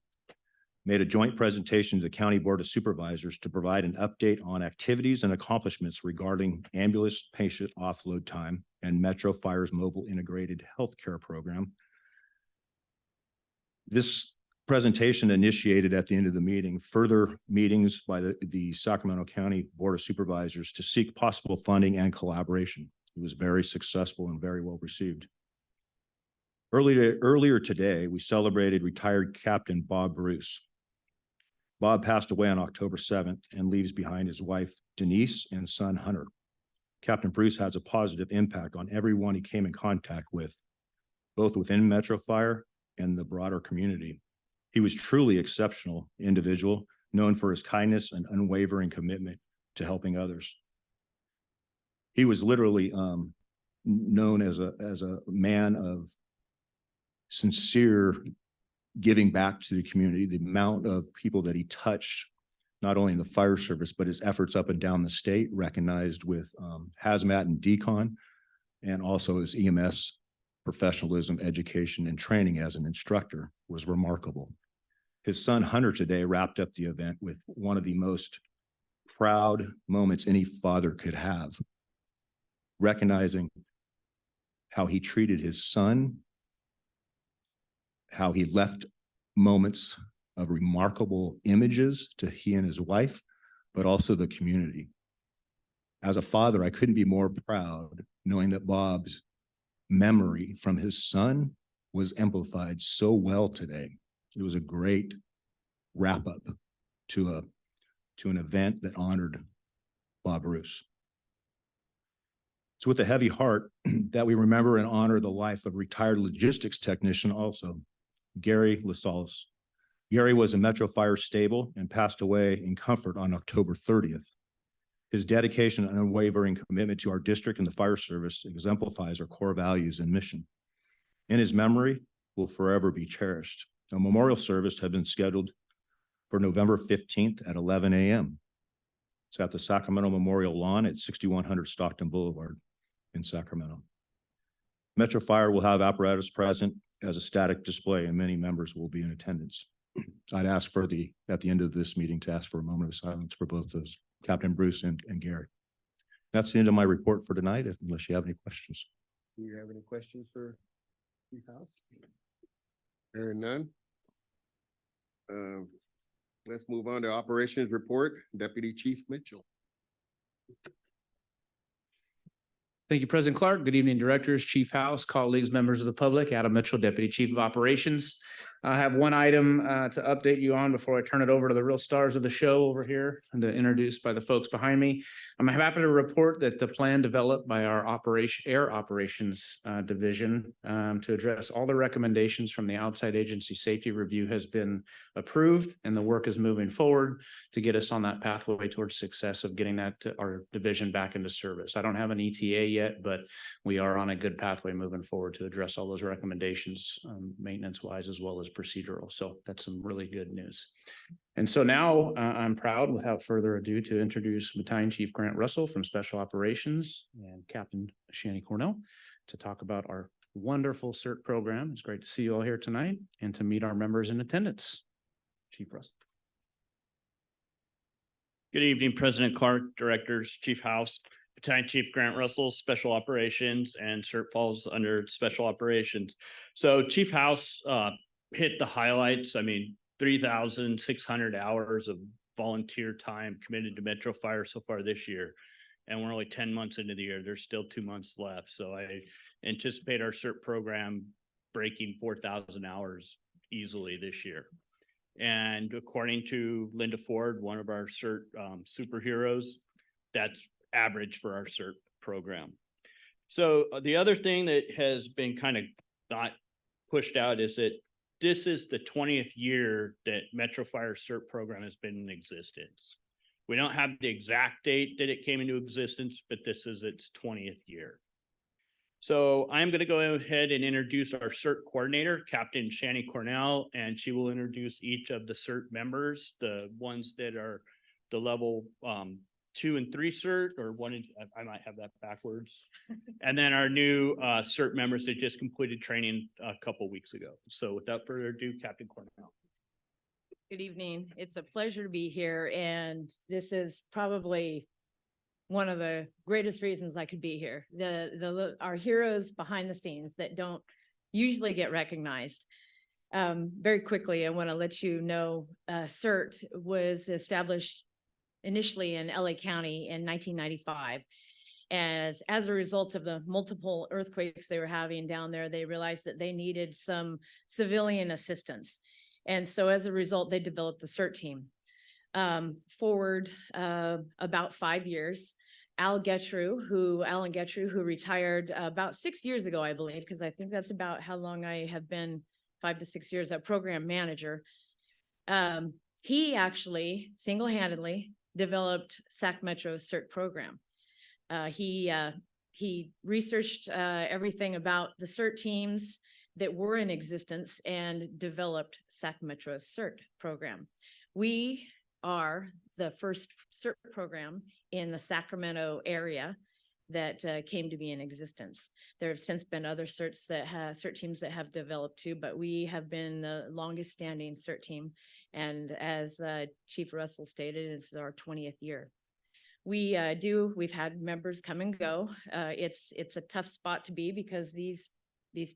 made a joint presentation to the County Board of Supervisors to provide an update on activities and accomplishments regarding ambulance patient offload time and Metro Fire's mobile integrated healthcare program. This presentation initiated at the end of the meeting further meetings by the Sacramento County Board of Supervisors to seek possible funding and collaboration. It was very successful and very well received. Earlier today, we celebrated retired Captain Bob Bruce. Bob passed away on October 7th and leaves behind his wife, Denise, and son, Hunter. Captain Bruce has a positive impact on everyone he came in contact with, both within Metro Fire and the broader community. He was truly exceptional individual, known for his kindness and unwavering commitment to helping others. He was literally known as a man of sincere giving back to the community. The amount of people that he touched, not only in the fire service, but his efforts up and down the state, recognized with hazmat and decon, and also his EMS professionalism, education, and training as an instructor was remarkable. His son Hunter today wrapped up the event with one of the most proud moments any father could have, recognizing how he treated his son, how he left moments of remarkable images to he and his wife, but also the community. As a father, I couldn't be more proud knowing that Bob's memory from his son was amplified so well today. It was a great wrap up to an event that honored Bob Bruce. It's with a heavy heart that we remember and honor the life of retired logistics technician also, Gary LaSalle. Gary was a Metro Fire stable and passed away in comfort on October 30th. His dedication and unwavering commitment to our district and the fire service exemplifies our core values and mission. In his memory will forever be cherished. A memorial service had been scheduled for November 15th at 11 a.m. It's at the Sacramento Memorial Lawn at 6100 Stockton Boulevard in Sacramento. Metro Fire will have apparatus present as a static display, and many members will be in attendance. I'd ask at the end of this meeting to ask for a moment of silence for both those, Captain Bruce and Gary. That's the end of my report for tonight, unless you have any questions. Do you have any questions for Chief House? Hearing none. Let's move on to operations report. Deputy Chief Mitchell. Thank you, President Clark. Good evening, directors, Chief House, colleagues, members of the public. Adam Mitchell, Deputy Chief of Operations. I have one item to update you on before I turn it over to the real stars of the show over here and to introduce by the folks behind me. I'm happy to report that the plan developed by our air operations division to address all the recommendations from the outside agency safety review has been approved, and the work is moving forward to get us on that pathway towards success of getting our division back into service. I don't have an ETA yet, but we are on a good pathway moving forward to address all those recommendations, maintenance wise as well as procedural. So that's some really good news. And so now I'm proud, without further ado, to introduce Battalion Chief Grant Russell from Special Operations and Captain Shani Cornell to talk about our wonderful CERT program. It's great to see you all here tonight and to meet our members in attendance. Chief Russell. Good evening, President Clark, directors, Chief House, Battalion Chief Grant Russell, Special Operations, and CERT falls under Special Operations. So Chief House hit the highlights. I mean, 3,600 hours of volunteer time committed to Metro Fire so far this year. And we're only 10 months into the year. There's still 2 months left. So I anticipate our CERT program breaking 4,000 hours easily this year. And according to Linda Ford, one of our CERT superheroes, that's average for our CERT program. So the other thing that has been kind of not pushed out is that this is the 20th year that Metro Fire CERT program has been in existence. We don't have the exact date that it came into existence, but this is its 20th year. So I'm going to go ahead and introduce our CERT coordinator, Captain Shani Cornell, and she will introduce each of the CERT members, the ones that are the level 2 and 3 CERT, or I might have that backwards. And then our new CERT members that just completed training a couple weeks ago. So without further ado, Captain Cornell. Good evening. It's a pleasure to be here, and this is probably one of the greatest reasons I could be here. Our heroes behind the scenes that don't usually get recognized. Very quickly, I want to let you know, CERT was established initially in LA County in 1995. As a result of the multiple earthquakes they were having down there, they realized that they needed some civilian assistance. And so as a result, they developed the CERT team. Forward about 5 years, Alan Getrew, who retired about 6 years ago, I believe, because I think that's about how long I have been, 5 to 6 years, a program manager. He actually single-handedly developed SAC Metro's CERT program. He researched everything about the CERT teams that were in existence and developed SAC Metro's CERT program. We are the first CERT program in the Sacramento area that came to be in existence. There have since been other CERT teams that have developed too, but we have been the longest standing CERT team. And as Chief Russell stated, it's our 20th year. We've had members come and go. It's a tough spot to be because these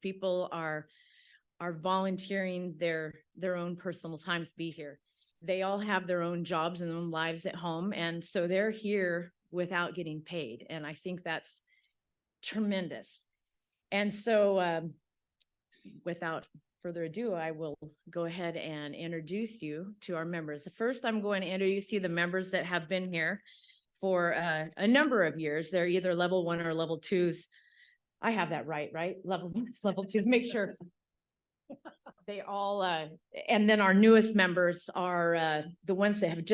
people are volunteering their own personal times to be here. They all have their own jobs and their own lives at home. And so they're here without getting paid. And I think that's tremendous. And so without further ado, I will go ahead and introduce you to our members. First, I'm going to introduce you the members that have been here for a number of years. They're either level 1 or level 2s. I have that right? Level 1s, level 2s, make sure. They all, and then our newest members are the ones that have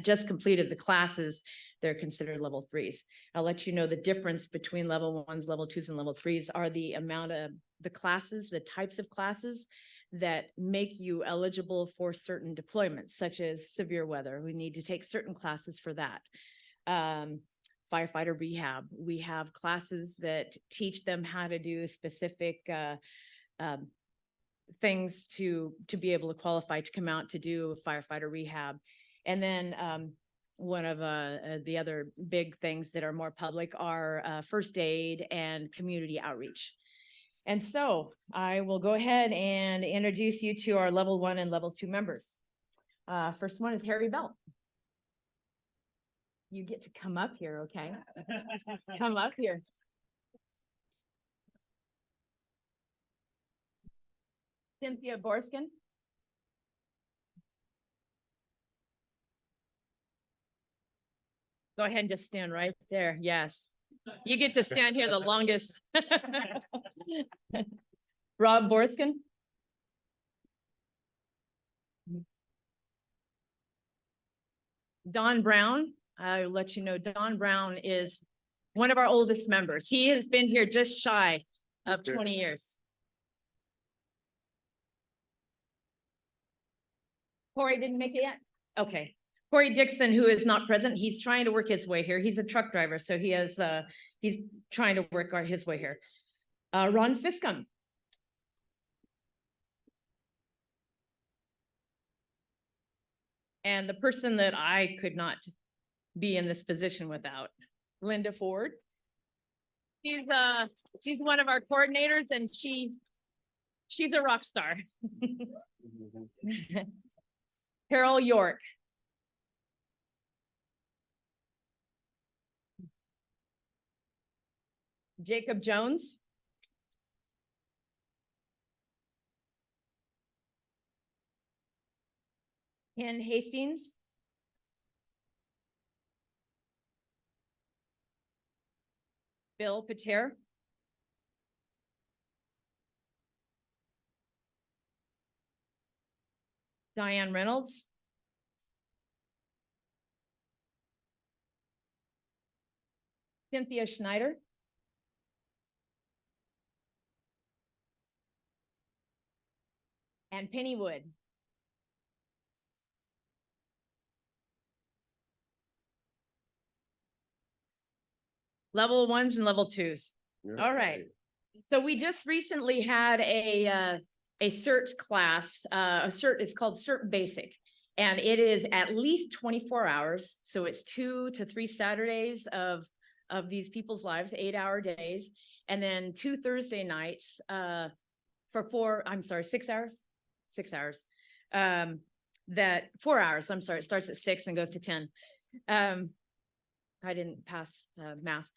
just completed the classes. They're considered level 3s. I'll let you know the difference between level 1s, level 2s, and level 3s are the amount of the classes, the types of classes that make you eligible for certain deployments, such as severe weather. We need to take certain classes for that. Firefighter rehab. We have classes that teach them how to do specific things to be able to qualify to come out to do firefighter rehab. And then one of the other big things that are more public are first aid and community outreach. And so I will go ahead and introduce you to our level 1 and level 2 members. First one is Harry Belt. You get to come up here, okay? Come up here. Cynthia Borskin. Go ahead and just stand right there. Yes. You get to stand here the longest. Rob Borskin. Don Brown. I'll let you know Don Brown is one of our oldest members. He has been here just shy of 20 years. Corey didn't make it yet? Okay. Corey Dixon, who is not present, he's trying to work his way here. He's a truck driver, so he's trying to work his way here. Ron Fiscum. And the person that I could not be in this position without, Linda Ford. She's one of our coordinators, and she's a rock star. Carol York. Jacob Jones. Ken Hastings. Bill Pater. Diane Reynolds. Cynthia Schneider. And Penny Wood. Level ones and level twos. All right. So we just recently had a CERT class, a CERT, it's called CERT Basic. And it is at least 24 hours. So it's 2 to 3 Saturdays of these people's lives, 8-hour days. And then 2 Thursday nights for 6 hours, 6 hours. That 4 hours, I'm sorry, it starts at 6 and goes to 10. I didn't pass math.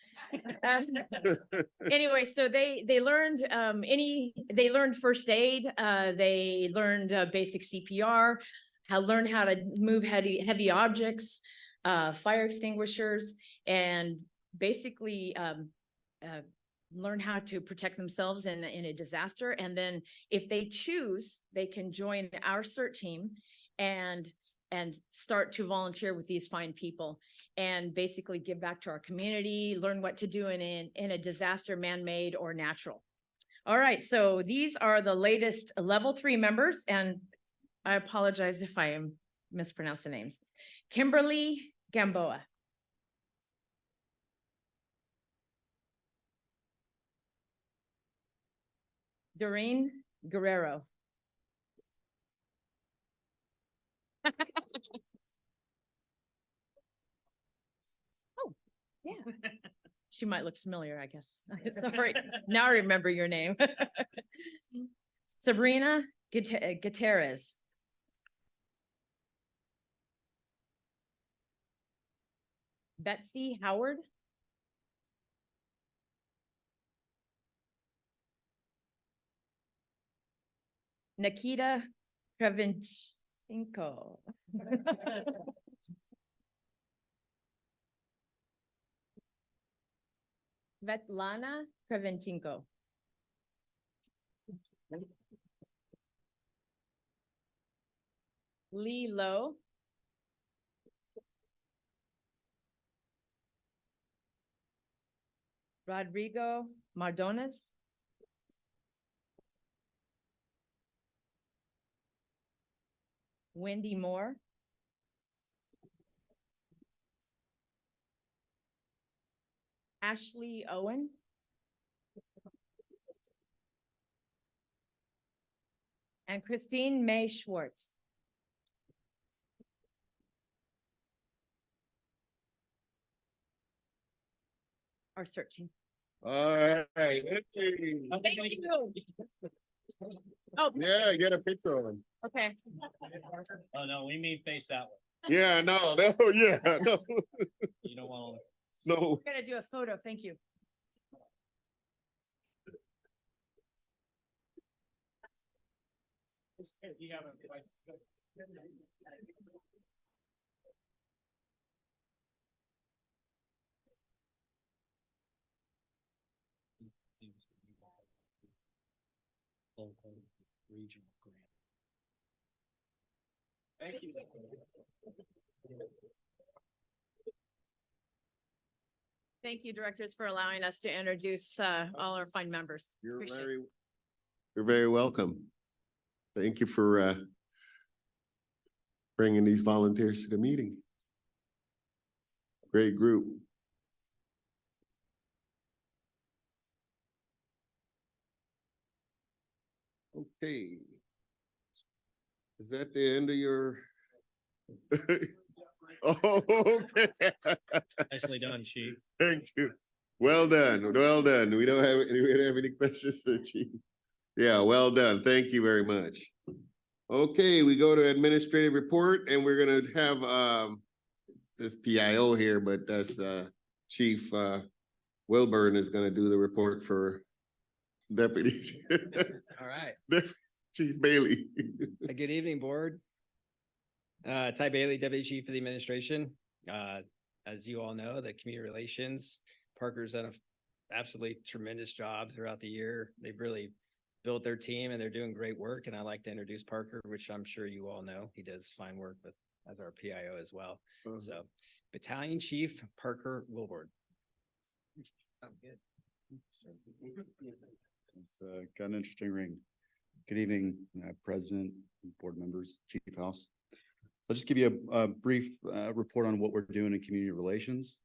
Anyway, so they learned they learned first aid, they learned basic CPR, learned how to move heavy objects, fire extinguishers, and basically learn how to protect themselves in a disaster. And then if they choose, they can join our CERT team and start to volunteer with these fine people and basically give back to our community, learn what to do in a disaster, man-made or natural. All right, so these are the latest level 3 members, and I apologize if I am mispronouncing names. Kimberly Gamboa. Doreen Guerrero. Oh, yeah. She might look familiar, I guess. Sorry, now I remember your name. Sabrina Gutierrez. Betsy Howard. Nikita Kravinchenko. Svetlana Kravinchenko. Lee Lowe. Rodrigo Mardones. Wendy Moore. Ashley Owen. And Christine May Schwartz. Our searching. All right. Hey. Oh, Yeah, get a picture of him. okay. Oh, no, we may face that one. Yeah, no, yeah, no, You don't want no. We're gonna do a photo, thank you. Regional grant. Thank you. Thank you, directors, for allowing us to introduce all our fine members. Appreciate it. You're very welcome. Thank you for bringing these volunteers to the meeting. Great group. Okay. Is that the end of your? Oh, okay. Nicely done, Chief. Thank you. Well done, well done. We don't have any questions for the chief. Yeah, well done. Thank you very much. Okay, we go to administrative report and we're gonna have this PIO here, but that's Chief Wilburn is gonna do the report for Deputy. All right. Chief Bailey. Good evening, board. Ty Bailey, Deputy Chief of the Administration. As you all know, the community relations, Parker's done an absolutely tremendous job throughout the year. They've really built their team and they're doing great work. And I'd like to introduce Parker, which I'm sure you all know. He does fine work with as our PIO as well. So Battalion Chief Parker Wilward. Oh, good. It's got an interesting ring. Good evening, President, board members, Chief House. I'll just give you a brief report on what we're doing in community relations.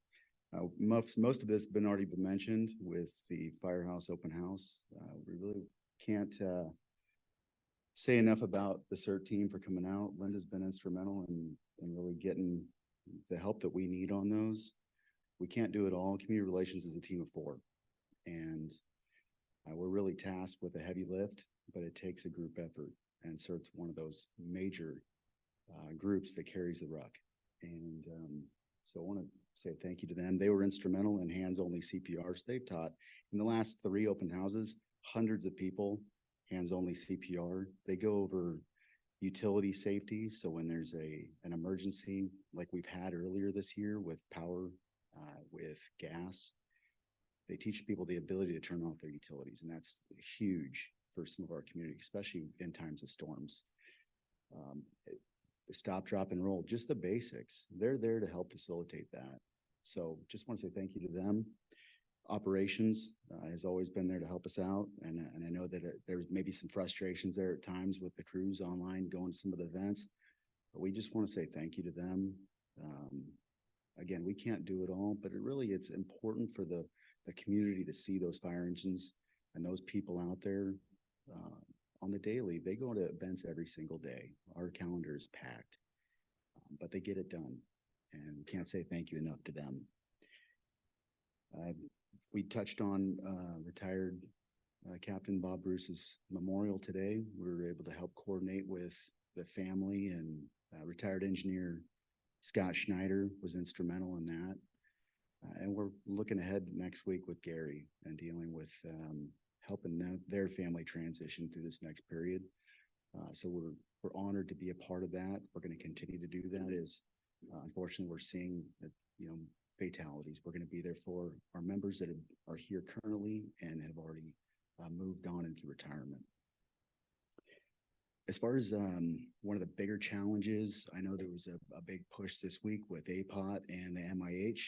Most of this has been already been mentioned with the Firehouse Open House. We really can't say enough about the CERT team for coming out. Linda's been instrumental in really getting the help that we need on those. We can't do it all. Community relations is a team of 4. And we're really tasked with a heavy lift, but it takes a group effort. And CERT's one of those major groups that carries the ruck. And so I want to say thank you to them. They were instrumental in hands-only CPRs. They've taught in the last 3 open houses, hundreds of people, hands-only CPR. They go over utility safety. So when there's an emergency like we've had earlier this year with power, with gas, they teach people the ability to turn off their utilities. And that's huge for some of our community, especially in times of storms. Stop, drop, and roll, just the basics. They're there to help facilitate that. So just want to say thank you to them. Operations has always been there to help us out. And I know that there's maybe some frustrations there at times with the crews online going to some of the events, but we just want to say thank you to them. Again, we can't do it all, but it's important for the community to see those fire engines and those people out there on the daily. They go to events every single day. Our calendar is packed, but they get it done, and we can't say thank you enough to them. We touched on retired Captain Bob Bruce's memorial today. We were able to help coordinate with the family, and retired engineer Scott Schneider was instrumental in that. And we're looking ahead next week with Gary and dealing with helping their family transition through this next period. So we're honored to be a part of that. We're going to continue to do that. Unfortunately, we're seeing that, fatalities. We're going to be there for our members that are here currently and have already moved on into retirement. As far as one of the bigger challenges, I know there was a big push this week with APOT and the MIH.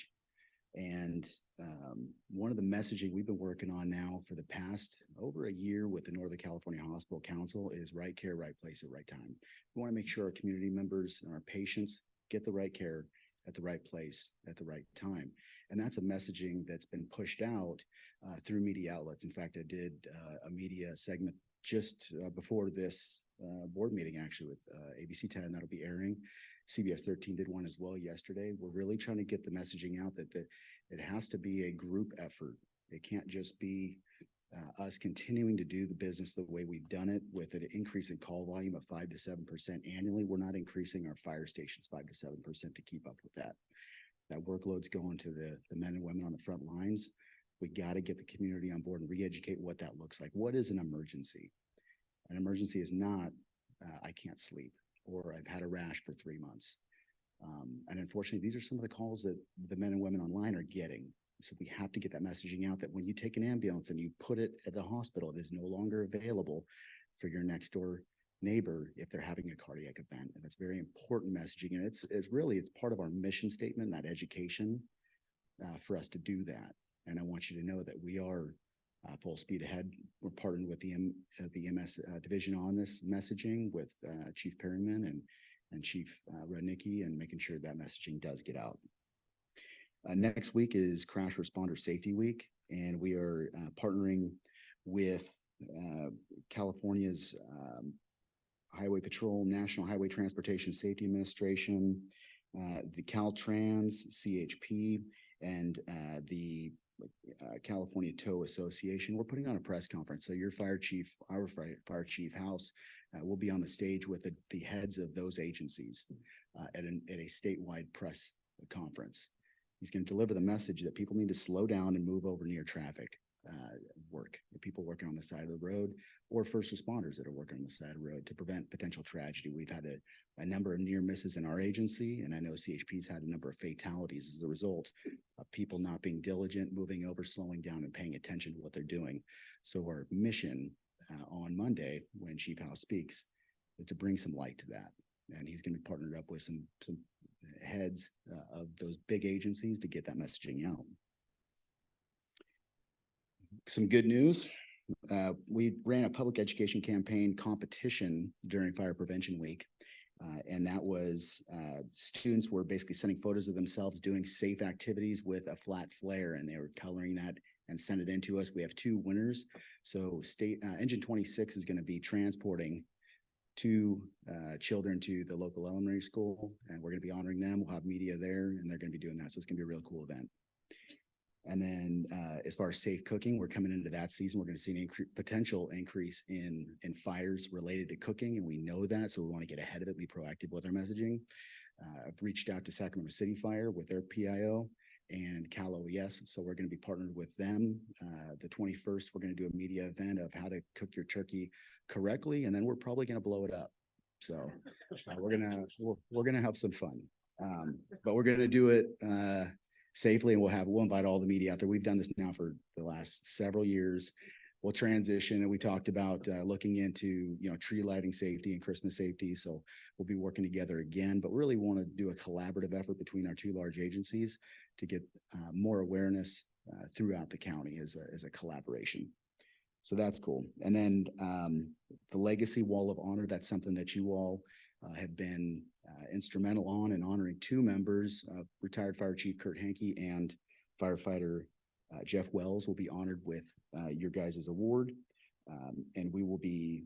And one of the messaging we've been working on now for the past over a year with the Northern California Hospital Council is right care, right place at right time. We want to make sure our community members and our patients get the right care at the right place at the right time. And that's a messaging that's been pushed out through media outlets. In fact, I did a media segment just before this board meeting, actually, with ABC 10, and that'll be airing. CBS 13 did one as well yesterday. We're really trying to get the messaging out that it has to be a group effort. It can't just be us continuing to do the business the way we've done it with an increase in call volume of 5 to 7% annually. We're not increasing our fire stations 5 to 7% to keep up with that. That workload's going to the men and women on the front lines. We got to get the community on board and re-educate what that looks like. What is an emergency? An emergency is not, I can't sleep, or I've had a rash for 3 months. And unfortunately, these are some of the calls that the men and women online are getting. So we have to get that messaging out that when you take an ambulance and you put it at the hospital, it is no longer available for your next door neighbor if they're having a cardiac event. And it's very important messaging. And it's part of our mission statement, that education for us to do that. And I want you to know that we are full speed ahead. We're partnering with the MS division on this messaging with Chief Perryman and Chief Rudnicki, and making sure that messaging does get out. Next week is Crash Responder Safety Week, and we are partnering with California's Highway Patrol, National Highway Transportation Safety Administration, the Caltrans, CHP, and the California Tow Association. We're putting on a press conference. So your fire chief, our fire chief House, will be on the stage with the heads of those agencies at a statewide press conference. He's going to deliver the message that people need to slow down and move over near traffic. work, people working on the side of the road, or first responders that are working on the side of the road to prevent potential tragedy. We've had a number of near misses in our agency, and I know CHP's had a number of fatalities as a result of people not being diligent, moving over, slowing down, and paying attention to what they're doing. So our mission on Monday, when Chief House speaks, is to bring some light to that. And he's going to be partnered up with some heads of those big agencies to get that messaging out. Some good news. We ran a public education campaign competition during Fire Prevention Week. And that was students were basically sending photos of themselves doing safe activities with a flat flare, and they were coloring that and send it in to us. We have 2 winners. So Engine 26 is going to be transporting 2 children to the local elementary school, and we're going to be honoring them. We'll have media there, and they're going to be doing that. So it's going to be a real cool event. And then as far as safe cooking, we're coming into that season. We're going to see an potential increase in fires related to cooking, and we know that. So we want to get ahead of it, be proactive with our messaging. I've reached out to Sacramento City Fire with their PIO and Cal OES. So we're going to be partnered with them. The 21st, we're going to do a media event of how to cook your turkey correctly, and then we're probably going to blow it up. So we're gonna have some fun, but we're going to do it safely, and we'll invite all the media out there. We've done this now for the last several years. We'll transition, and we talked about looking into, tree lighting safety and Christmas safety. So we'll be working together again, but really want to do a collaborative effort between our 2 large agencies to get more awareness throughout the county as a collaboration. So that's cool. And then the Legacy Wall of Honor, that's something that you all have been instrumental on in honoring 2 members, retired Fire Chief Kurt Hankey and firefighter Jeff Wells will be honored with your guys' award. And we will be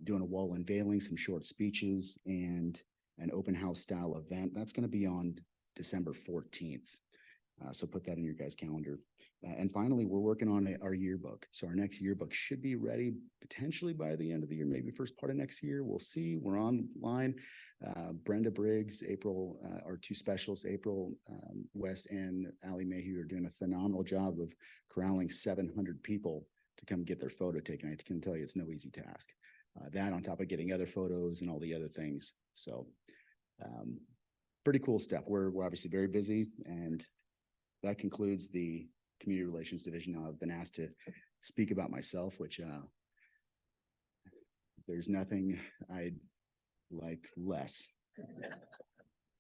doing a wall unveiling, some short speeches, and an open house style event. That's going to be on December 14th. So put that in your guys' calendar. And finally, we're working on our yearbook. So our next yearbook should be ready potentially by the end of the year, maybe first part of next year. We'll see. We're online. Brenda Briggs, April, our 2 specialists, April West and Allie Mayhew, are doing a phenomenal job of corralling 700 people to come get their photo taken. I can tell you it's no easy task. That on top of getting other photos and all the other things. So pretty cool stuff. We're obviously very busy, and that concludes the Community Relations Division. Now I've been asked to speak about myself, which there's nothing I'd like less.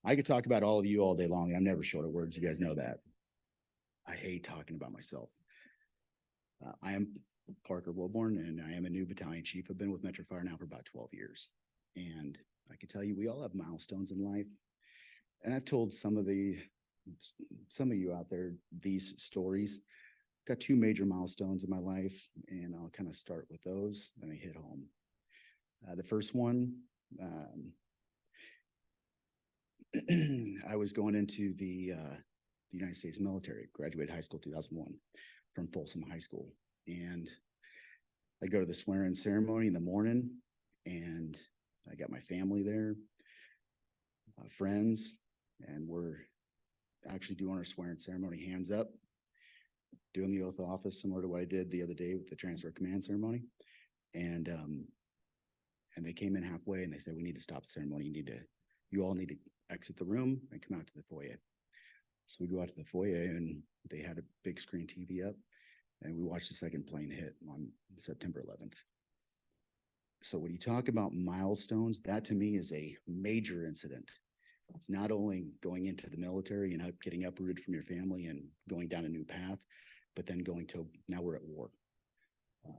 I could talk about all of you all day long, and I'm never short of words. You guys know that. I hate talking about myself. I am Parker Wilborn, and I am a new battalion chief. I've been with Metro Fire now for about 12 years. And I can tell you, we all have milestones in life. And I've told some of you out there these stories. Got 2 major milestones in my life, and I'll kind of start with those and I hit home. The first one, I was going into the United States military, graduated high school 2001 from Folsom High School. And I go to the swearing ceremony in the morning, and I got my family there, friends, and we're actually doing our swearing ceremony, hands up, doing the oath of office similar to what I did the other day with the transfer of command ceremony. And they came in halfway, and they said, "We need to stop the ceremony. You all need to exit the room and come out to the foyer." So we go out to the foyer, and they had a big screen TV up, and we watched the second plane hit on September 11th. So when you talk about milestones, that to me is a major incident. It's not only going into the military and getting uprooted from your family and going down a new path, but then going to, now we're at war.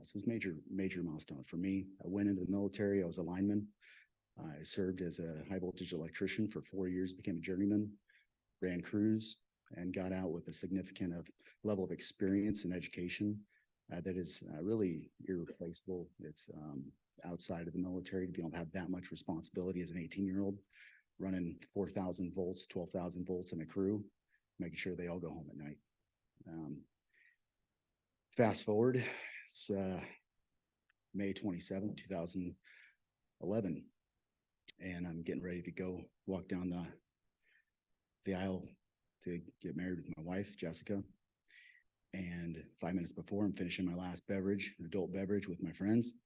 So it's major milestone for me. I went into the military. I was a lineman. I served as a high voltage electrician for 4 years, became a journeyman, ran crews, and got out with a significant level of experience and education that is really irreplaceable. It's outside of the military to be able to have that much responsibility as an 18-year-old, running 4,000 volts, 12,000 volts in a crew, making sure they all go home at night. Fast forward, it's May 27th, 2011, and I'm getting ready to go walk down the aisle to get married with my wife, Jessica. And And 5 minutes before, I'm finishing my last beverage, adult beverage with my friends.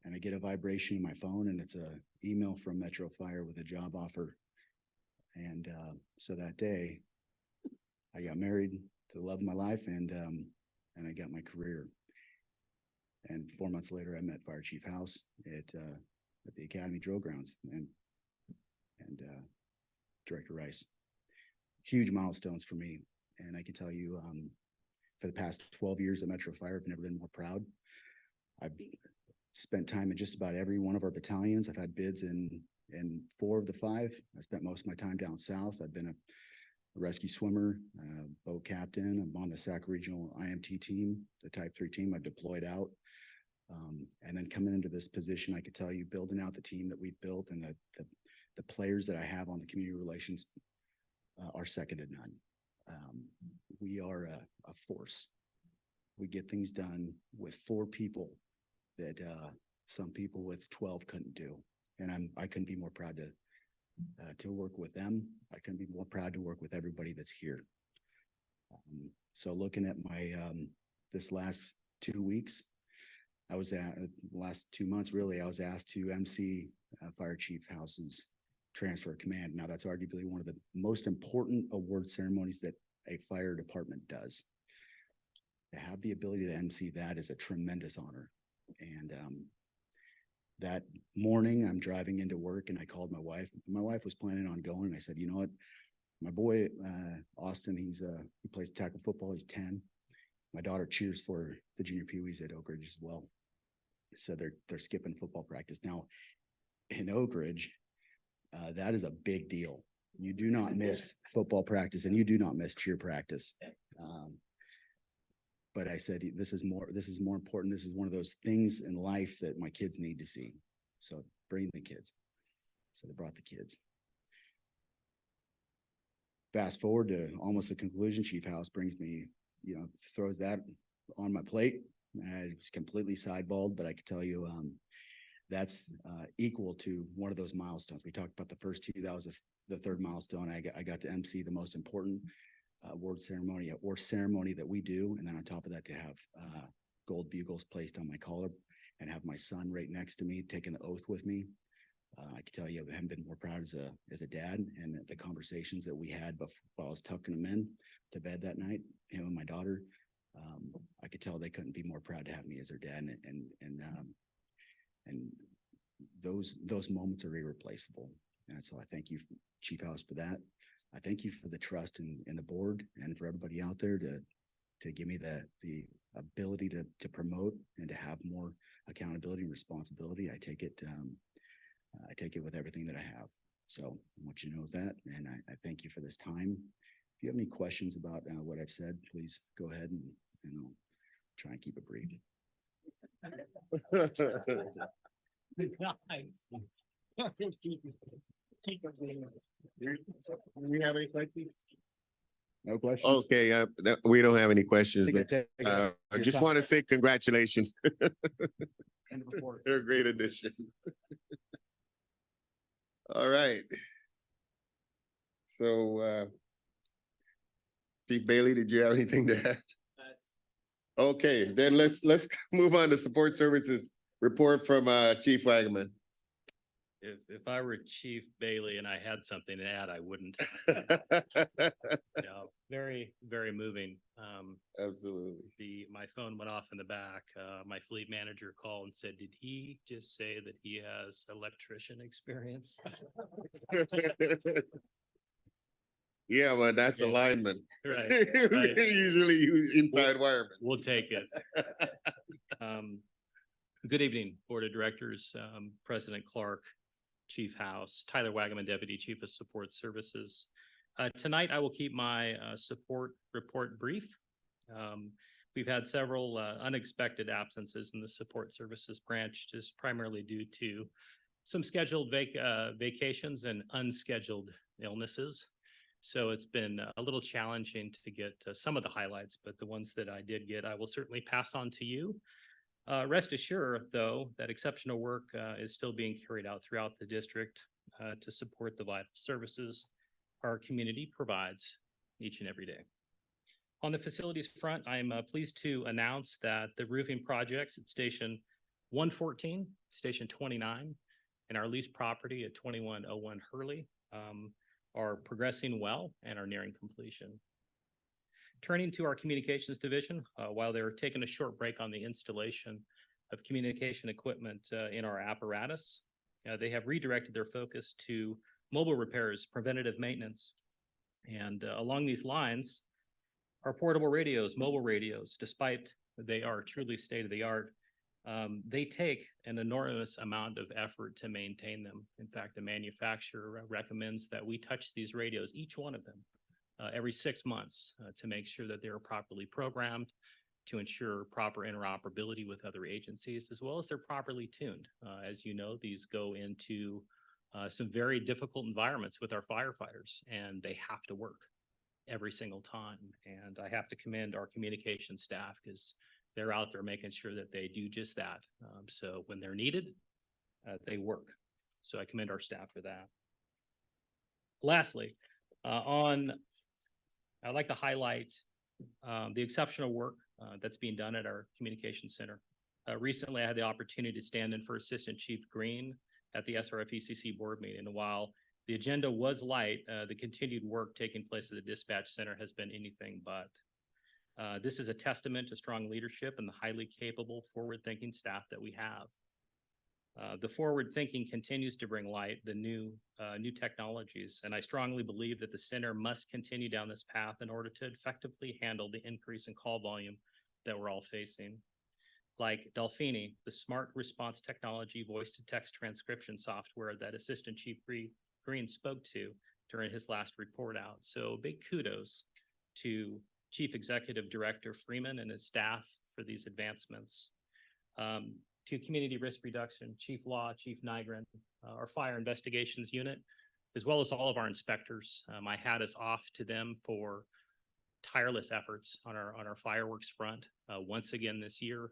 And I get a vibration in my phone, and it's a email from Metro Fire with a job offer. And so that day, I got married to the love of my life, and I got my career. And 4 months later, I met Fire Chief House at the Academy Drill Grounds and Director Rice. Huge milestones for me. And I can tell you, for the past 12 years at Metro Fire, I've never been more proud. I've spent time in just about every one of our battalions. I've had bids in 4 of the 5. I spent most of my time down south. I've been a rescue swimmer, boat captain. I'm on the SAC Regional IMT team, the Type 3 team. I've deployed out. And then coming into this position, I could tell you, building out the team that we've built and the players that I have on the community relations are second to none. We are a force. We get things done with 4 people that some people with 12 couldn't do. And I couldn't be more proud to work with them. I couldn't be more proud to work with everybody that's here. So looking at my this last 2 weeks, I was last 2 months really, I was asked to MC Fire Chief House's transfer of command. Now that's arguably one of the most important award ceremonies that a fire department does. To have the ability to MC that is a tremendous honor. And that morning I'm driving into work and I called my wife. My wife was planning on going, and I said, you know what, my boy, Austin, he plays tackle football. He's 10. My daughter cheers for the junior peewees at Oak Ridge as well. So they're skipping football practice. Now in Oak Ridge, that is a big deal. You do not miss football practice and you do not miss cheer practice. But I said, this is more important. This is one of those things in life that my kids need to see. So bring the kids. So they brought the kids. Fast forward to almost the conclusion, Chief House brings me, throws that on my plate. I was completely sideballed, but I could tell you that's equal to one of those milestones. We talked about the first 2. That was the third milestone. I got to MC the most important award ceremony that we do. And then on top of that, to have gold bugles placed on my collar and have my son right next to me taking the oath with me. I can tell you I haven't been more proud as a dad, and the conversations that we had while I was tucking them in to bed that night, him and my daughter, I could tell they couldn't be more proud to have me as their dad. And those moments are irreplaceable. And so I thank you, Chief House, for that. I thank you for the trust in the board and for everybody out there to give me the ability to promote and to have more accountability and responsibility. I take it with everything that I have. So I want you to know that, and I thank you for this time. If you have any questions about what I've said, please go ahead and I'll try and keep it brief. We have any questions? No questions? Okay, we don't have any questions, but I just want to say congratulations. They're a great addition. All right. So, Chief Bailey, did you have anything to add? Okay, then let's move on to support services report from Chief Wagaman. If I were Chief Bailey and I had something to add, I wouldn't. Very, very moving. Absolutely. My phone went off in the back. My fleet manager called and said, did he just say that he has electrician experience? Yeah, well, that's Yeah. alignment. Right. We usually use inside wiring. We'll take it. Good evening, Board of Directors, President Clark, Chief House, Tyler Wagaman, Deputy Chief of Support Services. Tonight, I will keep my support report brief. We've had several unexpected absences in the support services branch, just primarily due to some scheduled vacations and unscheduled illnesses. So it's been a little challenging to get some of the highlights, but the ones that I did get, I will certainly pass on to you. Rest assured, though, that exceptional work is still being carried out throughout the district to support the vital services our community provides each and every day. On the facilities front, I'm pleased to announce that the roofing projects at Station 114, Station 29, and our leased property at 2101 Hurley are progressing well and are nearing completion. Turning to our communications division, while they're taking a short break on the installation of communication equipment in our apparatus, they have redirected their focus to mobile repairs, preventative maintenance. And along these lines, our portable radios, mobile radios, despite they are truly state-of-the-art, they take an enormous amount of effort to maintain them. In fact, the manufacturer recommends that we touch these radios, each one of them, every 6 months to make sure that they are properly programmed, to ensure proper interoperability with other agencies, as well as they're properly tuned. As you know, these go into some very difficult environments with our firefighters, and they have to work every single time. And I have to commend our communication staff because they're out there making sure that they do just that. So when they're needed, they work. So I commend our staff for that. Lastly, I'd like to highlight the exceptional work that's being done at our communication center. Recently, I had the opportunity to stand in for Assistant Chief Green at the SRF-ECC board meeting. And while the agenda was light, the continued work taking place at the dispatch center has been anything but. This is a testament to strong leadership and the highly capable, forward-thinking staff that we have. The forward thinking continues to bring light the new technologies, and I strongly believe that the center must continue down this path in order to effectively handle the increase in call volume that we're all facing. Like Dolphini, the smart response technology voice-to-text transcription software that Assistant Chief Green spoke to during his last report out. So big kudos to Chief Executive Director Freeman and his staff for these advancements. To Community Risk Reduction, Chief Law, Chief Nygren, our Fire Investigations Unit, as well as all of our inspectors. My hat is off to them for tireless efforts on our fireworks front. Once again this year,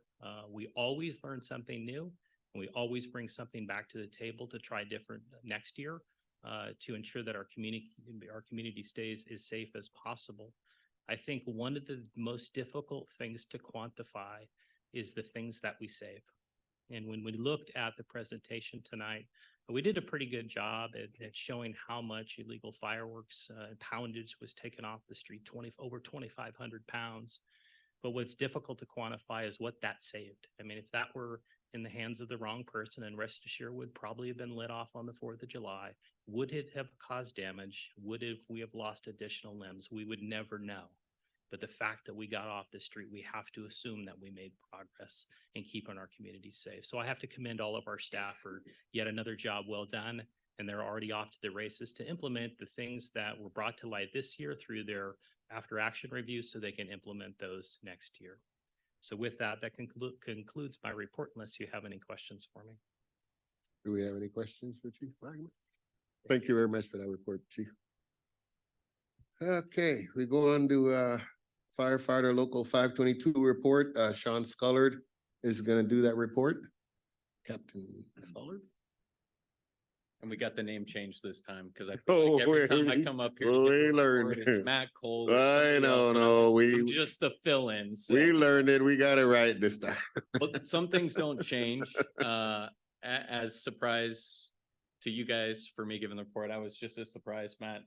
we always learn something new, and we always bring something back to the table to try different next year to ensure that our community stays as safe as possible. I think one of the most difficult things to quantify is the things that we save. And when we looked at the presentation tonight, we did a pretty good job at showing how much illegal fireworks poundage was taken off the street, over 2,500 pounds. But what's difficult to quantify is what that saved. I mean, if that were in the hands of the wrong person, and rest assured would probably have been lit off on the 4th of July, would it have caused damage? We have lost additional limbs? We would never know. But the fact that we got off the street, we have to assume that we made progress in keeping our community safe. So I have to commend all of our staff for yet another job well done. And they're already off to the races to implement the things that were brought to light this year through their after action review so they can implement those next year. So with that, that concludes my report unless you have any questions for me. Do we have any questions for Chief Wagner? Thank you very much for that report, Chief. Okay, we go on to firefighter local 522 report. Sean Scullard is going to do that report. Captain Scullard. And we got the name changed this time because I Oh, feel like every time I come up here, to we give the learned. report, it's Matt Cole. or I somebody know, else, and no, I'm we just the fill-ins. we learned it. We got it right this time. But some things don't change. As surprise to you guys for me giving the report, I was just as surprised, Matt.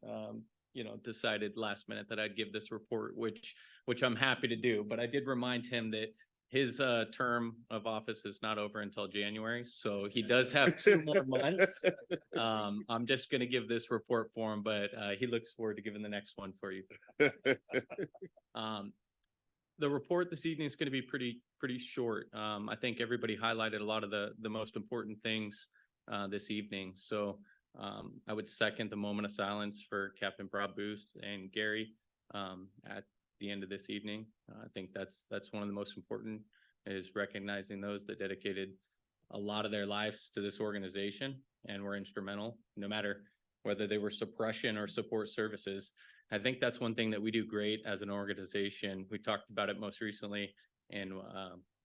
Decided last minute that I'd give this report, which I'm happy to do. But I did remind him that his term of office is not over until January, so he does have 2 more months. I'm just going to give this report for him, but he looks forward to giving the next one for you. The report this evening is going to be pretty short. I think everybody highlighted a lot of the most important things this evening. So I would second the moment of silence for Captain Bob Boost and Gary at the end of this evening. I think that's one of the most important, is recognizing those that dedicated a lot of their lives to this organization and were instrumental, no matter whether they were suppression or support services. I think that's one thing that we do great as an organization. We talked about it most recently, and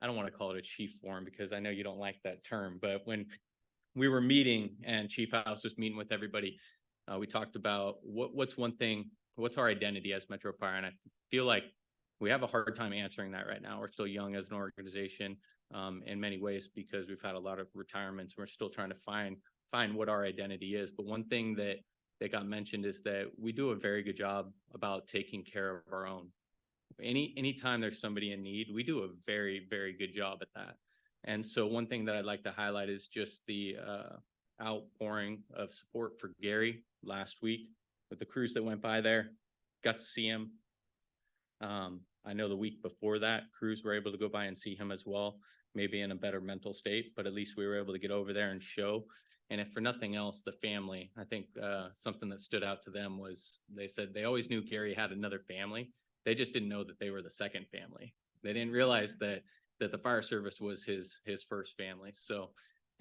I don't want to call it a chief forum because I know you don't like that term, but when we were meeting and Chief House was meeting with everybody, we talked about what's one thing, what's our identity as Metro Fire? And I feel like we have a hard time answering that right now. We're still young as an organization in many ways because we've had a lot of retirements. We're still trying to find what our identity is. But one thing that got mentioned is that we do a very good job about taking care of our own. Anytime there's somebody in need, we do a very, very good job at that. And so one thing that I'd like to highlight is just the outpouring of support for Gary last week with the crews that went by there. Got to see him. I know the week before that, crews were able to go by and see him as well, maybe in a better mental state, but at least we were able to get over there and show. And if for nothing else, the family, I think something that stood out to them was they said they always knew Gary had another family. They just didn't know that they were the second family. They didn't realize that the fire service was his first family. So,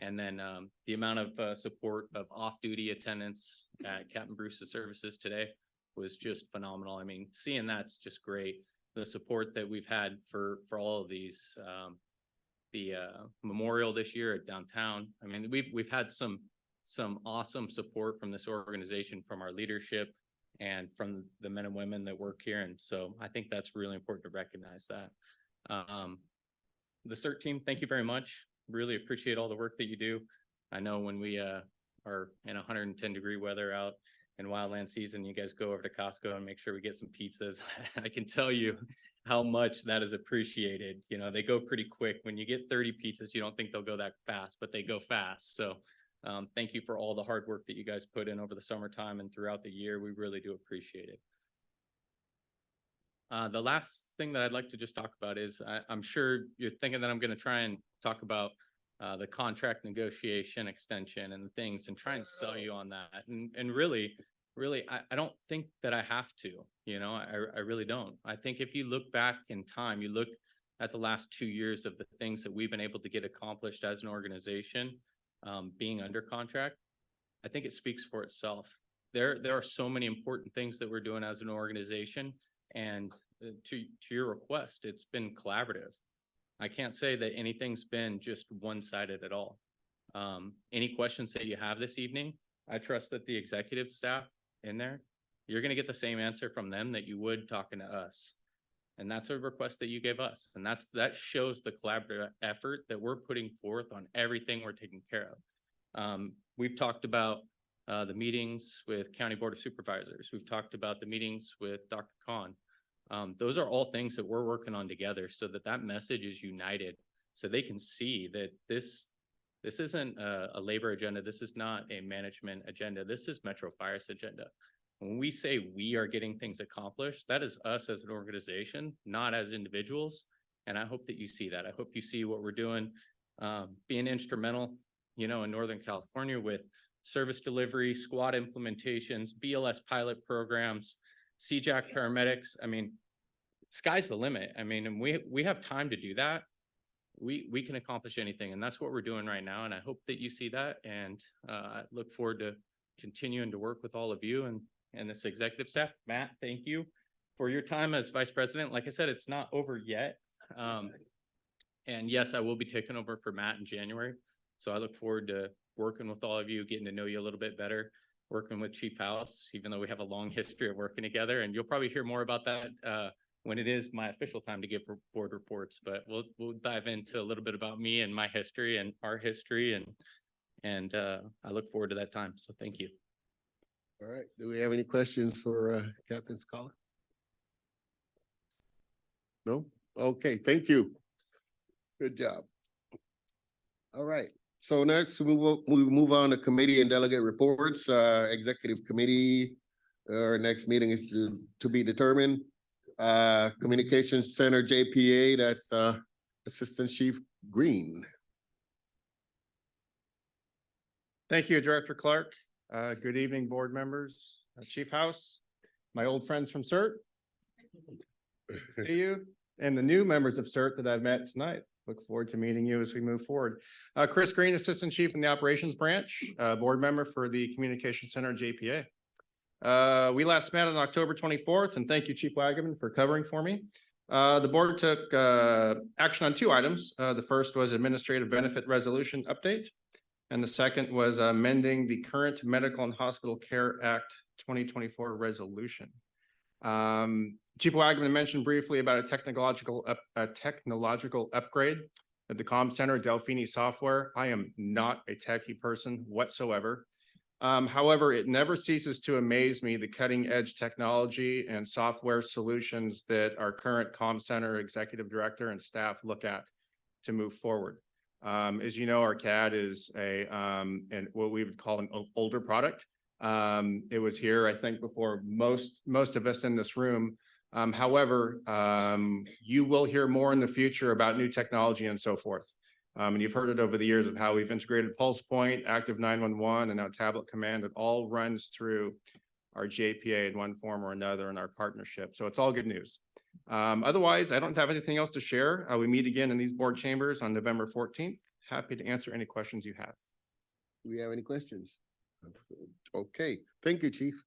and then the amount of support of off-duty attendants at Captain Bruce's services today was just phenomenal. I mean, seeing that's just great. The support that we've had for all of these, the memorial this year at downtown. I mean, we've had some awesome support from this organization, from our leadership and from the men and women that work here. And so I think that's really important to recognize that. The CERT team, thank you very much. Really appreciate all the work that you do. I know when we are in 110-degree weather out in wildland season, you guys go over to Costco and make sure we get some pizzas. I can tell you how much that is appreciated. You know, they go pretty quick. When you get 30 pizzas, you don't think they'll go that fast, but they go fast. So thank you for all the hard work that you guys put in over the summertime and throughout the year. We really do appreciate it. The last thing that I'd like to just talk about is I'm sure you're thinking that I'm going to try and talk about the contract negotiation extension and things and try and sell you on that. And really, I don't think that I have to, you know, I really don't. I think if you look back in time, you look at the last 2 years of the things that we've been able to get accomplished as an organization, being under contract, I think it speaks for itself. There are so many important things that we're doing as an organization. And to your request, it's been collaborative. I can't say that anything's been just one-sided at all. Any questions that you have this evening, I trust that the executive staff in there, you're going to get the same answer from them that you would talking to us. And that's a request that you gave us. And that shows the collaborative effort that we're putting forth on everything we're taking care of. We've talked about the meetings with County Board of Supervisors. We've talked about the meetings with Dr. Khan. Those are all things that we're working on together so that message is united, so they can see that this isn't a labor agenda. This is not a management agenda. This is Metro Fire's agenda. When we say we are getting things accomplished, that is us as an organization, not as individuals. And I hope that you see that. I hope you see what we're doing, being instrumental, you know, in Northern California with service delivery, squad implementations, BLS pilot programs, CJAC paramedics. I mean, sky's the limit. I mean, and we have time to do that. We can accomplish anything, and that's what we're doing right now. And I hope that you see that, and I look forward to continuing to work with all of you and this executive staff. Matt, thank you for your time as vice president. Like I said, it's not over yet. And yes, I will be taking over for Matt in January. So I look forward to working with all of you, getting to know you a little bit better, working with Chief House, even though we have a long history of working together. And you'll probably hear more about that when it is my official time to give board reports. But we'll dive into a little bit about me and my history and our history, and I look forward to that time. So thank you. All right. Do we have any questions for Captain Scholar? No? Okay, thank you. Good job. All right. So next we move on to committee and delegate reports. Executive committee, our next meeting is to be determined. Communications Center JPA, that's Assistant Chief Green. Thank you, Director Clark. Good evening, board members, Chief House, my old friends from CERT. See you, and the new members of CERT that I've met tonight. Look forward to meeting you as we move forward. Chris Green, Assistant Chief in the Operations Branch, board member for the Communication Center JPA. We last met on October 24th, and thank you, Chief Wagaman, for covering for me. The board took action on 2 items. The first was Administrative Benefit Resolution Update, and the second was amending the current Medical and Hospital Care Act 2024 resolution. Chief Wagman mentioned briefly about a technological upgrade at the comm center, Delphini software. I am not a techie person whatsoever. However, it never ceases to amaze me the cutting edge technology and software solutions that our current comm center executive director and staff look at to move forward. As you know, our CAD is and what we would call an older product. It was here, I think, before most of us in this room. However, you will hear more in the future about new technology and so forth. And you've heard it over the years of how we've integrated Pulse Point, Active 911, and now Tablet Command. It all runs through our JPA in one form or another in our partnership. So it's all good news. Otherwise, I don't have anything else to share. We meet again in these board chambers on November 14th. Happy to answer any questions you have. Do we have any questions? Okay, thank you, Chief.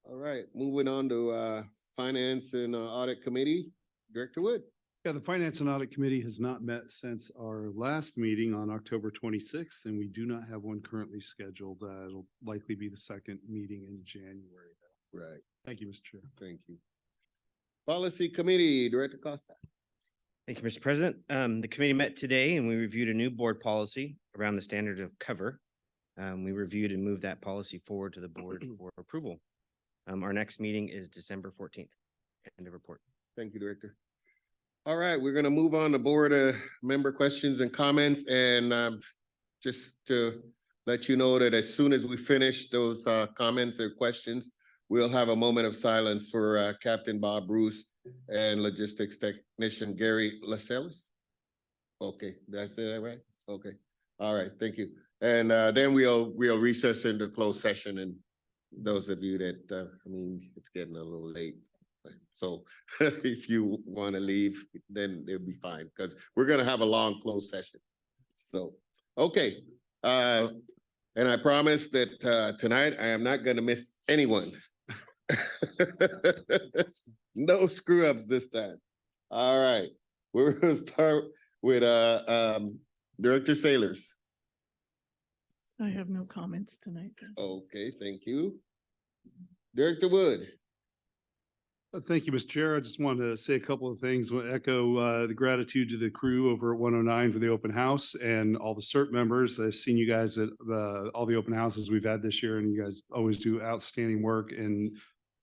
All right, moving on to Finance and Audit Committee, Director Wood. Yeah, the Finance and Audit Committee has not met since our last meeting on October 26th, and we do not have one currently scheduled. It'll likely be the second meeting in January. Right. Thank you, Mr. Chair. Thank you. Policy Committee, Director Costa. Thank you, Mr. President. The committee met today and we reviewed a new board policy around the standard of cover. We reviewed and moved that policy forward to the board for approval. Our next meeting is December 14th. End of report. Thank you, Director. All right, we're gonna move on to board member questions and comments, and just to let you know that as soon as we finish those comments or questions, we'll have a moment of silence for Captain Bob Bruce and Logistics Technician Gary Lascelles. Okay, that's it, right? Okay, all right, thank you. And then we'll recess into closed session, and those of you that, I mean, it's getting a little late. So if you want to leave, then it'll be fine, because we're gonna have a long closed session. So, okay. And I promise that tonight I am not gonna miss anyone. No screw ups this time. All right, we're gonna start with Director Sailors. I have no comments tonight. Okay, thank you. Director Wood. Thank you, Mr. Chair. I just wanted to say a couple of things. Want to echo the gratitude to the crew over at 109 for the open house and all the CERT members. I've seen you guys at all the open houses we've had this year, and you guys always do outstanding work. And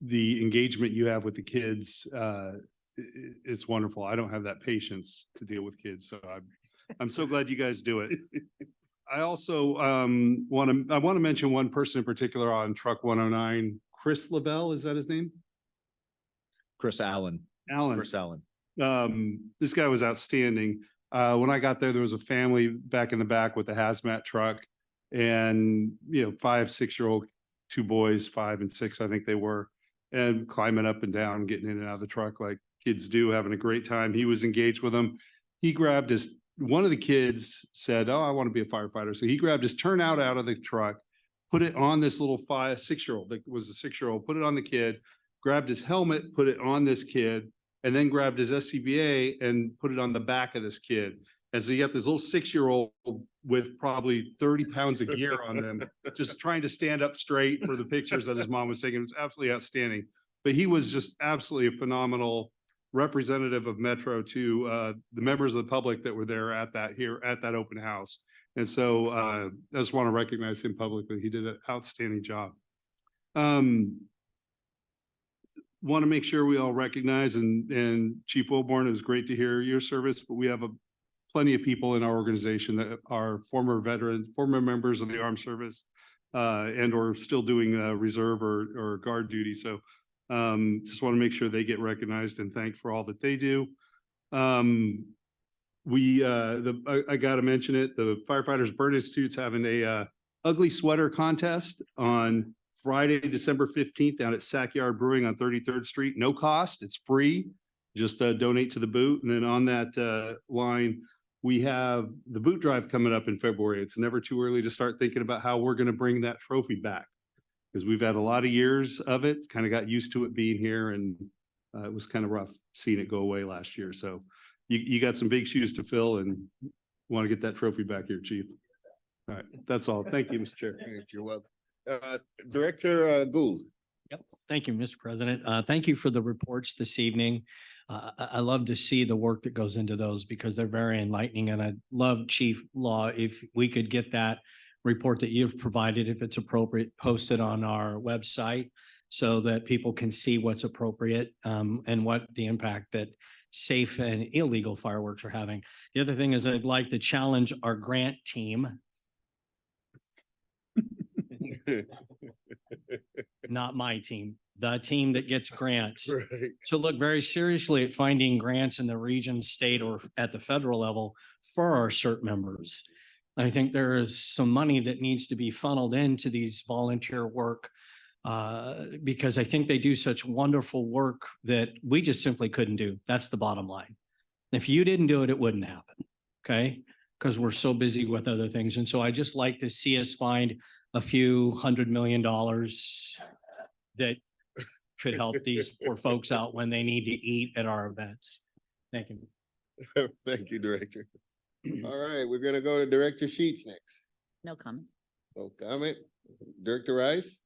the engagement you have with the kids, it's wonderful. I don't have that patience to deal with kids, so I'm so glad you guys do it. I also want to mention one person in particular on truck 109, Chris LaBelle. Is that his name? Chris Allen. Chris Allen. This guy was outstanding. When I got there was a family back in the back with a hazmat truck, and 5, 6-year-old, 2 boys, 5 and 6, I think they were, and climbing up and down, getting in and out of the truck like kids do, having a great time. He was engaged with them. He grabbed one of the kids said, "Oh, I want to be a firefighter." So he grabbed his turnout out of the truck, put it on this little 6-year-old, that was a 6-year-old, put it on the kid, grabbed his helmet, put it on this kid, and then grabbed his SCBA and put it on the back of this kid. And so you got this little 6-year-old with probably 30 pounds of gear on them, just trying to stand up straight for the pictures that his mom was taking. It was absolutely outstanding. But he was just absolutely a phenomenal representative of Metro to the members of the public that were there at that open house. And so I just want to recognize him publicly. He did an outstanding job. Want to make sure we all recognize, and Chief Wilborn, it was great to hear your service, but we have plenty of people in our organization that are former veterans, former members of the armed service, and or still doing reserve or guard duty. So just want to make sure they get recognized and thanked for all that they do. I got to mention it, the Firefighters Burn Institute's having a ugly sweater contest on Friday, December 15th down at Sackyard Brewing on 33rd Street. No cost, it's free. Just donate to the boot. And then on that line, we have the boot drive coming up in February. It's never too early to start thinking about how we're going to bring that trophy back, because we've had a lot of years of it, kind of got used to it being here, and it was kind of rough seeing it go away last year. So you got some big shoes to fill, and want to get that trophy back here, Chief. All right, that's all. Thank you, Mr. Chair. You're welcome. Director Gould. Yep. Thank you, Mr. President. Thank you for the reports this evening. I love to see the work that goes into those because they're very enlightening. And I love Chief Law, if we could get that report that you've provided, if it's appropriate, posted on our website so that people can see what's appropriate and what the impact that safe and illegal fireworks are having. The other thing is I'd like to challenge our grant team. Not my team, the team that gets grants, Right. to look very seriously at finding grants in the region, state, or at the federal level for our CERT members. I think there is some money that needs to be funneled into these volunteer work because I think they do such wonderful work that we just simply couldn't do. That's the bottom line. If you didn't do it, it wouldn't happen. Okay. Because we're so busy with other things. And so I just like to see us find a few $100 million that could help these poor folks out when they need to eat at our events. Thank you. Thank you, Director. All right, we're gonna go to Director Sheets next. No comment. No comment. Director Rice?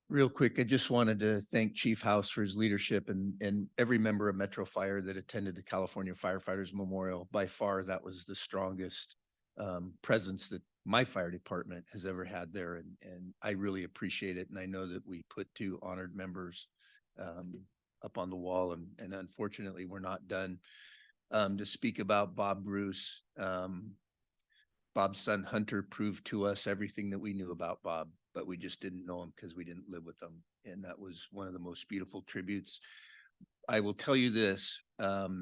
Real quick, I just wanted to thank Chief House for his leadership and every member of Metro Fire that attended the California Firefighters Memorial. By far, that was the strongest presence that my fire department has ever had there. And I really appreciate it. And I know that we put two honored members up on the wall and unfortunately, we're not done. To speak about Bob Bruce, Bob's son Hunter proved to us everything that we knew about Bob, but we just didn't know him because we didn't live with him. And that was one of the most beautiful tributes. I will tell you this,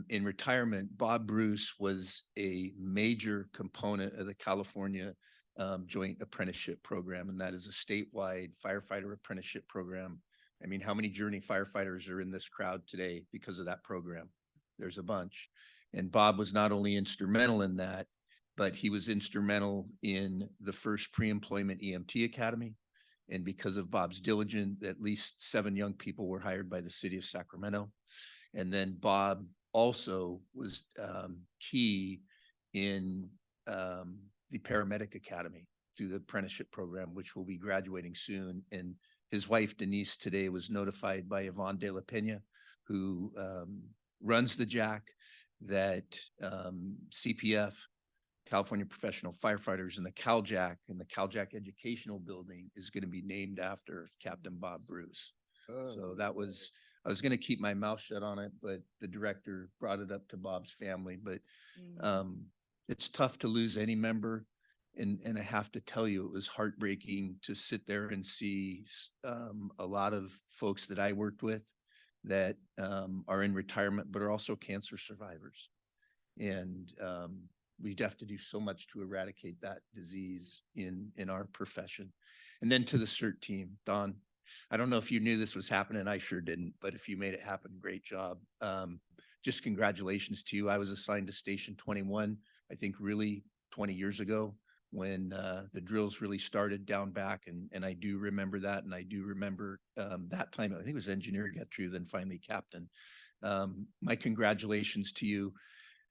in retirement, Bob Bruce was a major component of the California Joint Apprenticeship Program, and that is a statewide firefighter apprenticeship program. I mean, how many Journey firefighters are in this crowd today because of that program? There's a bunch. And Bob was not only instrumental in that, but he was instrumental in the first pre-employment EMT Academy. And because of Bob's diligence, at least 7 young people were hired by the city of Sacramento. And then Bob also was key in the paramedic academy through the apprenticeship program, which will be graduating soon. And his wife Denise today was notified by Yvonne De La Pena, who runs the JAC, that CPF, California Professional Firefighters, and the CalJac and the CalJac Educational Building is going to be named after Captain Bob Bruce. So that was, I was going to keep my mouth shut on it, but the director brought it up to Bob's family. But it's tough to lose any member. And I have to tell you, it was heartbreaking to sit there and see a lot of folks that I worked with that are in retirement, but are also cancer survivors. And we'd have to do so much to eradicate that disease in our profession. And then to the CERT team, Don, I don't know if you knew this was happening. I sure didn't, but if you made it happen, great job. Just congratulations to you. I was assigned to Station 21, I think really 20 years ago when the drills really started down back. And I do remember that. And I do remember that time, I think it was engineer get through, then finally captain. My congratulations to you.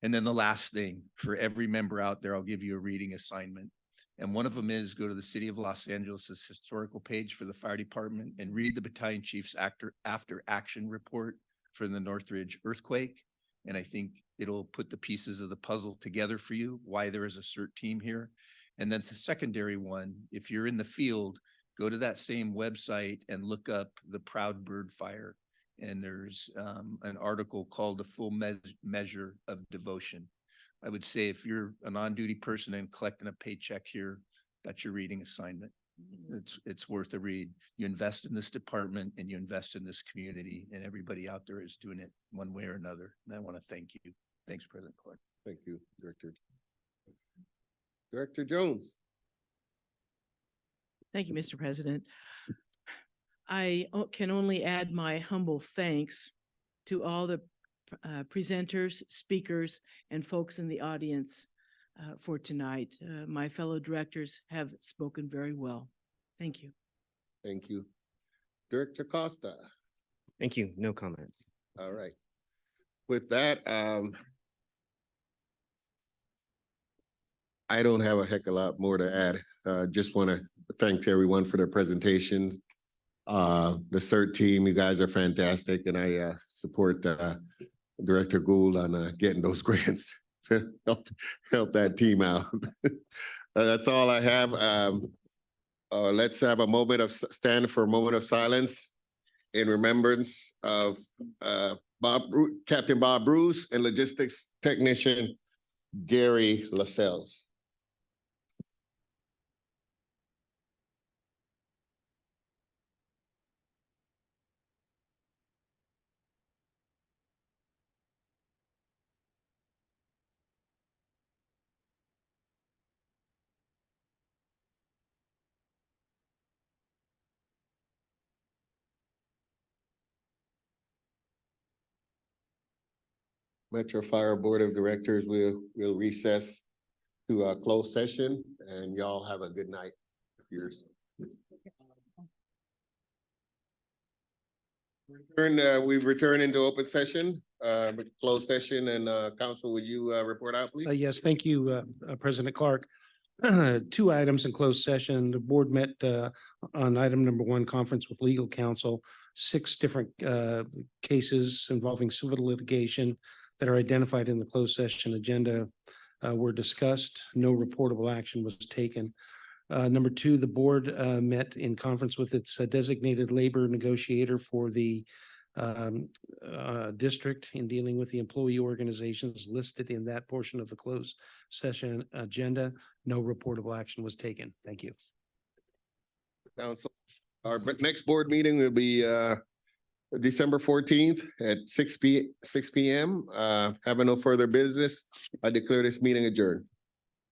And then the last thing, for every member out there, I'll give you a reading assignment. And one of them is go to the City of Los Angeles' historical page for the fire department and read the battalion chief's after action report for the Northridge earthquake. And I think it'll put the pieces of the puzzle together for you, why there is a CERT team here. And then the secondary one, if you're in the field, go to that same website and look up the Proud Bird Fire. And there's an article called The Full Measure of Devotion. I would say if you're an on-duty person and collecting a paycheck here, that's your reading assignment. It's worth a read. You invest in this department and you invest in this community, and everybody out there is doing it one way or another. And I want to thank you. Thanks, President Clark. Thank you, Director. Director Jones. Thank you, Mr. President. I can only add my humble thanks to all the presenters, speakers, and folks in the audience for tonight. My fellow directors have spoken very well. Thank you. Thank you. Director Costa. Thank you. No comments. All right. With that, I don't have a heck of a lot more to add. Just want to thank everyone for their presentations. the CERT team. You guys are fantastic, and I support Director Gould on getting those grants to help that team out. That's all I have. Let's have a moment of stand for a moment of silence in remembrance of Captain Bob Bruce and logistics technician Gary Lascelles. Metro Fire Board of Directors will recess to a closed session, and y'all have a good night. We've returned into open session, closed session, and council, would you report out, please? Yes, thank you, President Clark. Two items in closed session. The board met on item number one, conference with legal counsel. 6 different cases involving civil litigation that are identified in the closed session agenda were discussed. No reportable action was taken. Number two, the board met in conference with its designated labor negotiator for the district in dealing with the employee organizations listed in that portion of the closed session agenda. No reportable action was taken. Thank you. Council, our next board meeting will be December 14th at 6 p.m. Having no further business, I declare this meeting adjourned.